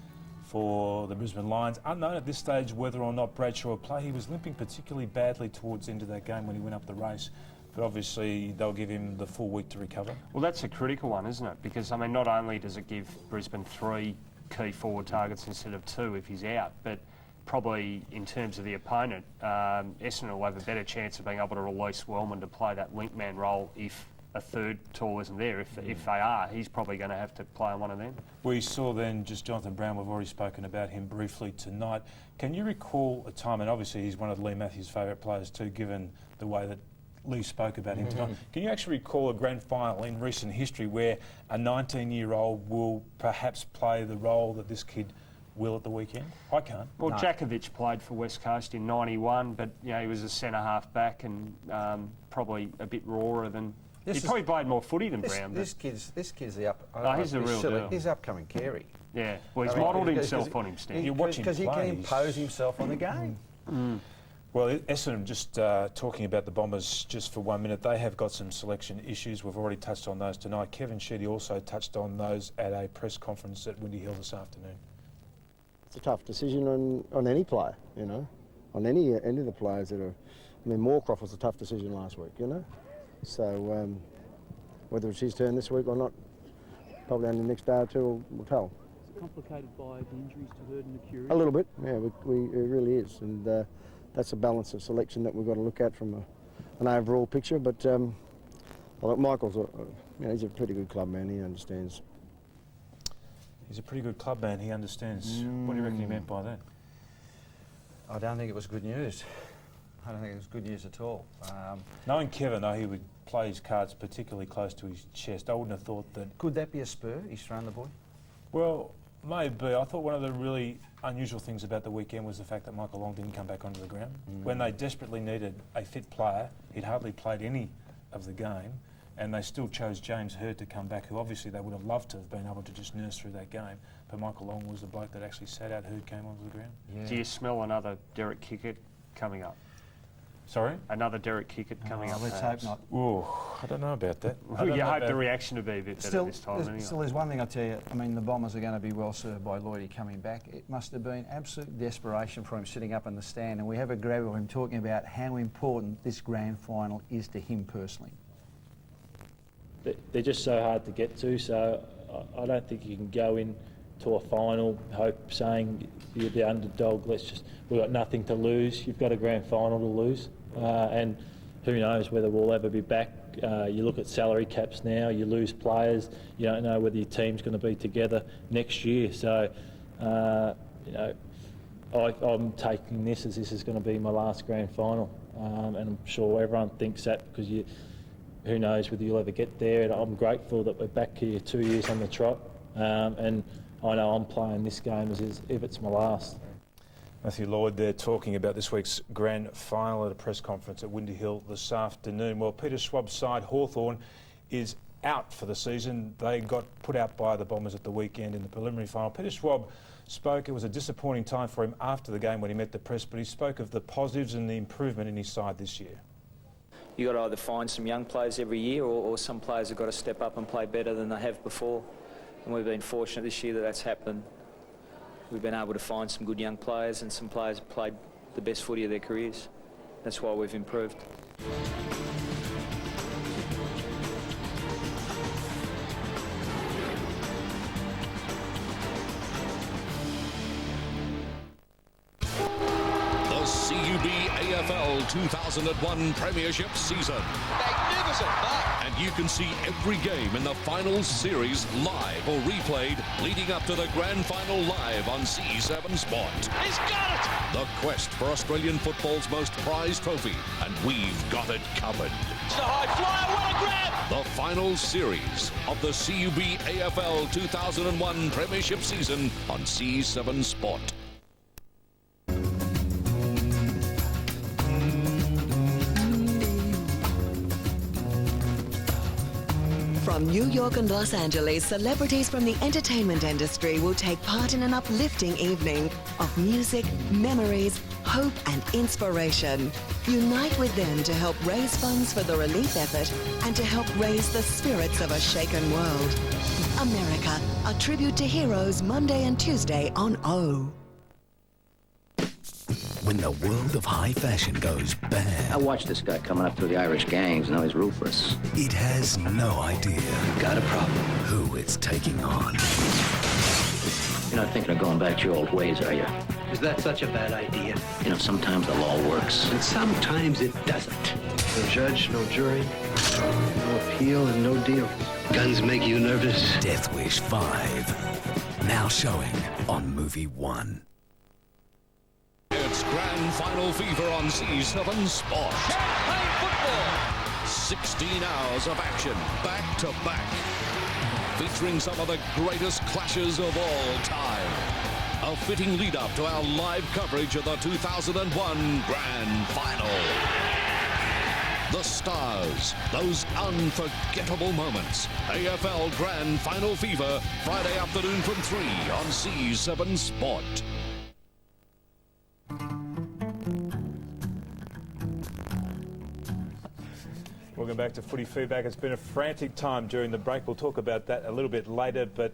for the Brisbane Lions. Unknown at this stage whether or not Bradshaw will play. He was limping particularly badly towards the end of that game when he went up the race. but obviously they'll give him the full week to recover. Well, that's a critical one, isn't it? Because, I mean, not only does it give Brisbane 3 key forward targets instead of 2 if he's out, but probably in terms of the opponent, Essendon will have a better chance of being able to release Wellman to play that link man role if a third tall isn't there. If they are, he's probably going to have to play on one of them. We saw then just Jonathan Brown, we've already spoken about him briefly tonight. Can you recall a time, and obviously he's one of Lee Matthews' favourite players too, given the way that Lee spoke about him tonight. Can you actually recall a grand final in recent history where a 19-year-old will perhaps play the role that this kid will at the weekend? I can't. Well, no. Jakovic played for West Coast in '91, but you know he was a centre half back and probably a bit rawer than. He probably played more footy than Brown. This kid's the up. He's the real deal. He's upcoming Carey. Yeah, well, he's modelled himself on him, Stan. You watch him because he can impose himself on the game. Well, Essendon, just talking about the Bombers just for 1 minute, they have got some selection issues. We've already touched on those tonight. Kevin Sheedy also touched on those at a press conference at Windy Hill this afternoon. It's a tough decision on any player, you know, on any of the players that are. I mean, Moorcroft was a tough decision last week, you know. So whether it's his turn this week or not, probably only the next day or two we'll tell. Is it complicated by the injuries to Hurd and Mercury? A little bit, yeah. It really is, and that's a balance of selection that we've got to look at from an overall picture. But look, Michael's he's a pretty good club man. He understands. He's a pretty good club man. He understands. What do you reckon he meant by that? I don't think it was good news. I don't think it was good news at all. Knowing Kevin, though, he would play his cards particularly close to his chest. I wouldn't have thought that. Could that be a spur? He's thrown the boy. Well, maybe. I thought one of the really unusual things about the weekend was the fact that Michael Long didn't come back onto the ground. When they desperately needed a fit player, he'd hardly played any of the game, and they still chose James Hurd to come back, who obviously they would have loved to have been able to just nurse through that game. But Michael Long was the bloke that actually sat out. Hurd came onto the ground. Yeah. Do you smell another Derek Kickett coming up? Sorry? Another Derek Kickett coming up. Let's hope not. Ooh, I don't know about that. You hope the reaction to be a bit better this time. Still, there's one thing I tell you. I mean, the Bombers are going to be well served by Lloydie coming back. It must have been absolute desperation for him sitting up in the stand, and we have a grab of him talking about how important this grand final is to him personally. They're just so hard to get to, so I don't think you can go in to a final saying you're the underdog. We've got nothing to lose. You've got a grand final to lose, and who knows whether we'll ever be back. You look at salary caps now. You lose players. You don't know whether your team's going to be together next year. So, I'm taking this as this is going to be my last grand final, and I'm sure everyone thinks that because who knows whether you'll ever get there. And I'm grateful that we're back here 2 years on the trot, and I know I'm playing this game as if it's my last. Matthew Lloyd there talking about this week's grand final at a press conference at Windy Hill this afternoon. Well, Peter Schwab's side, Hawthorn, is out for the season. They got put out by the Bombers at the weekend in the preliminary final. Peter Schwab spoke. It was a disappointing time for him after the game when he met the press, but he spoke of the positives and the improvement in his side this year. You've got to either find some young players every year or some players have got to step up and play better than they have before. And we've been fortunate this year that that's happened. We've been able to find some good young players and some players have played the best footy of their careers. That's why we've improved. The CUB AFL 2001 Premiership season. Magnificent mark. And you can see every game in the finals series live or replayed leading up to the grand final live on C7 Sport. He's got it! The quest for Australian football's most prized trophy, and we've got it covered. It's a high flyer, what a grab! The final series of the CUB AFL 2001 Premiership season on C7 Sport. From New York and Los Angeles, celebrities from the entertainment industry will take part in an uplifting evening of music, memories, hope and inspiration. Unite with them to help raise funds for the relief effort and to help raise the spirits of a shaken world. America, a tribute to heroes, Monday and Tuesday on O. when the world of high fashion goes bad. I watched this guy coming up through the Irish gangs. Now he's ruthless. It has no idea. Got a problem. Who it's taking on. You're not thinking of going back to your old ways, are you? Is that such a bad idea? You know, sometimes the law works. And sometimes it doesn't. No judge, no jury, no appeal, and no deal. Guns make you nervous. Death Wish 5. Now showing on Movie 1. It's Grand Final fever on C7 Sport. Campaign football. 16 hours of action, back to back. Featuring some of the greatest clashes of all time. A fitting lead-up to our live coverage of the 2001 Grand Final. The stars, those unforgettable moments. AFL Grand Final Fever, Friday afternoon from 3 on C7 Sport. Welcome back to Footy Feedback. It's been a frantic time during the break. We'll talk about that a little bit later, but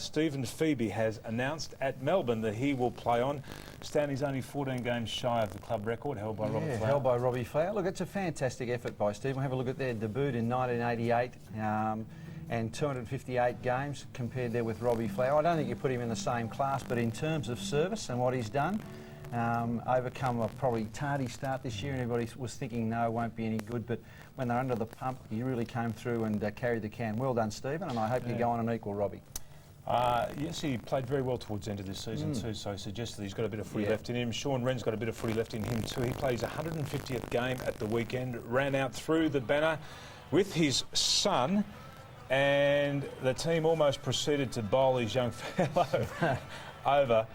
Stephen Phoebe has announced at Melbourne that he will play on. Stanley's only 14 games shy of the club record held by Robbie Flower. Held by Robbie Flower. Look, it's a fantastic effort by Stephen. We'll have a look at their debut in 1988 and 258 games compared there with Robbie Flower. I don't think you put him in the same class, but in terms of service and what he's done, overcome a probably tardy start this year, and everybody was thinking, no, it won't be any good, but when they're under the pump, he really came through and carried the can. Well done, Stephen, and I hope you go on and equal Robbie. Yes, he played very well towards the end of this season too, so he suggests that he's got a bit of footy left in him. Sean Wren's got a bit of footy left in him too. He plays 150th game at the weekend, ran out through the banner with his son, and the team almost proceeded to bowl his young fellow over.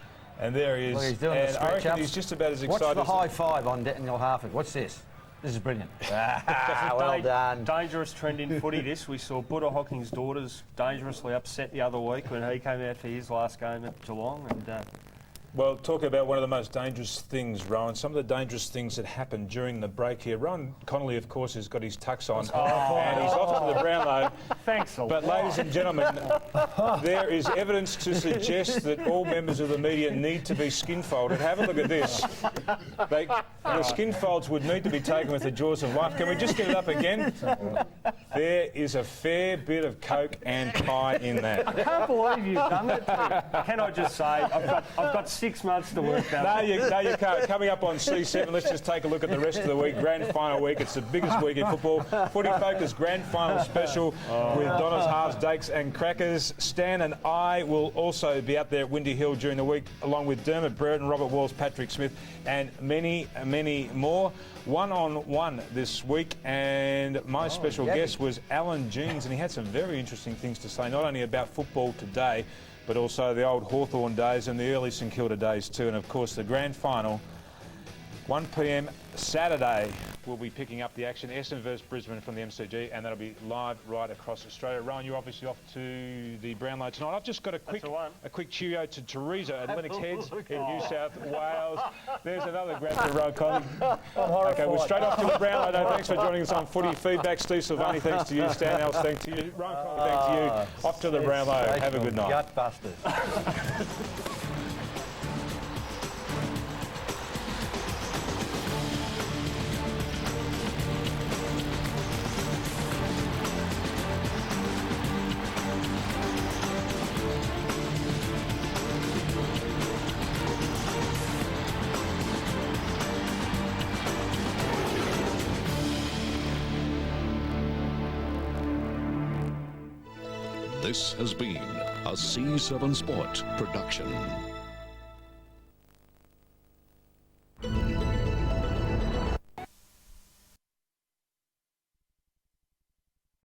And there he is. Look, he's doing and the stretch I reckon ups. he's just about as excited. Watch the high five on Daniel Harford. Watch this. This is brilliant. Well done. Dangerous trend in footy this. We saw Buddha Hocking's daughters dangerously upset the other week when he came out for his last game at Geelong. And well, talk about one of the most dangerous things, Rohan. Some of the dangerous things that happened during the break here. Rohan Connolly, of course, has got his tux on, and he's off to the Brownlow. Thanks a lot. But, ladies and gentlemen, there is evidence to suggest that all members of the media need to be skin-folded. Have a look at this. The skin folds would need to be taken with the jaws of life. Can we just get it up again? There is a fair bit of coke and pie in that. I can't believe you've done that. Can I just say, I've got 6 months to work that. No, you can't. Coming up on C7, let's just take a look at the rest of the week. Grand final week. It's the biggest week in football. Footy Focus Grand Final special with Donna's halves, dakes and crackers. Stan and I will also be out there at Windy Hill during the week, along with Dermot Brereton, Robert Walls, Patrick Smith, and many, many more. One-on-one this week, and my special guest was Alan Jeans, and he had some very interesting things to say, not only about football today, but also the old Hawthorn days and the early St Kilda days too. And of course the grand final, 1 p.m. Saturday, we'll be picking up the action, Essendon versus Brisbane from the MCG, and that'll be live right across Australia. Rohan, you're obviously off to the Brownlow tonight. I've just got a quick cheerio to Teresa at Lennox Heads in New South Wales. There's another grab for Rohan Connolly. Okay, we're straight off to the Brownlow. No, thanks for joining us on Footy Feedback. Steve Silvani, thanks to you. Stan Ellis, thanks to you. Rohan Connolly, thanks to you. Off to the Brownlow. Have a good night. Gutbusters. This has been a C7 Sport production.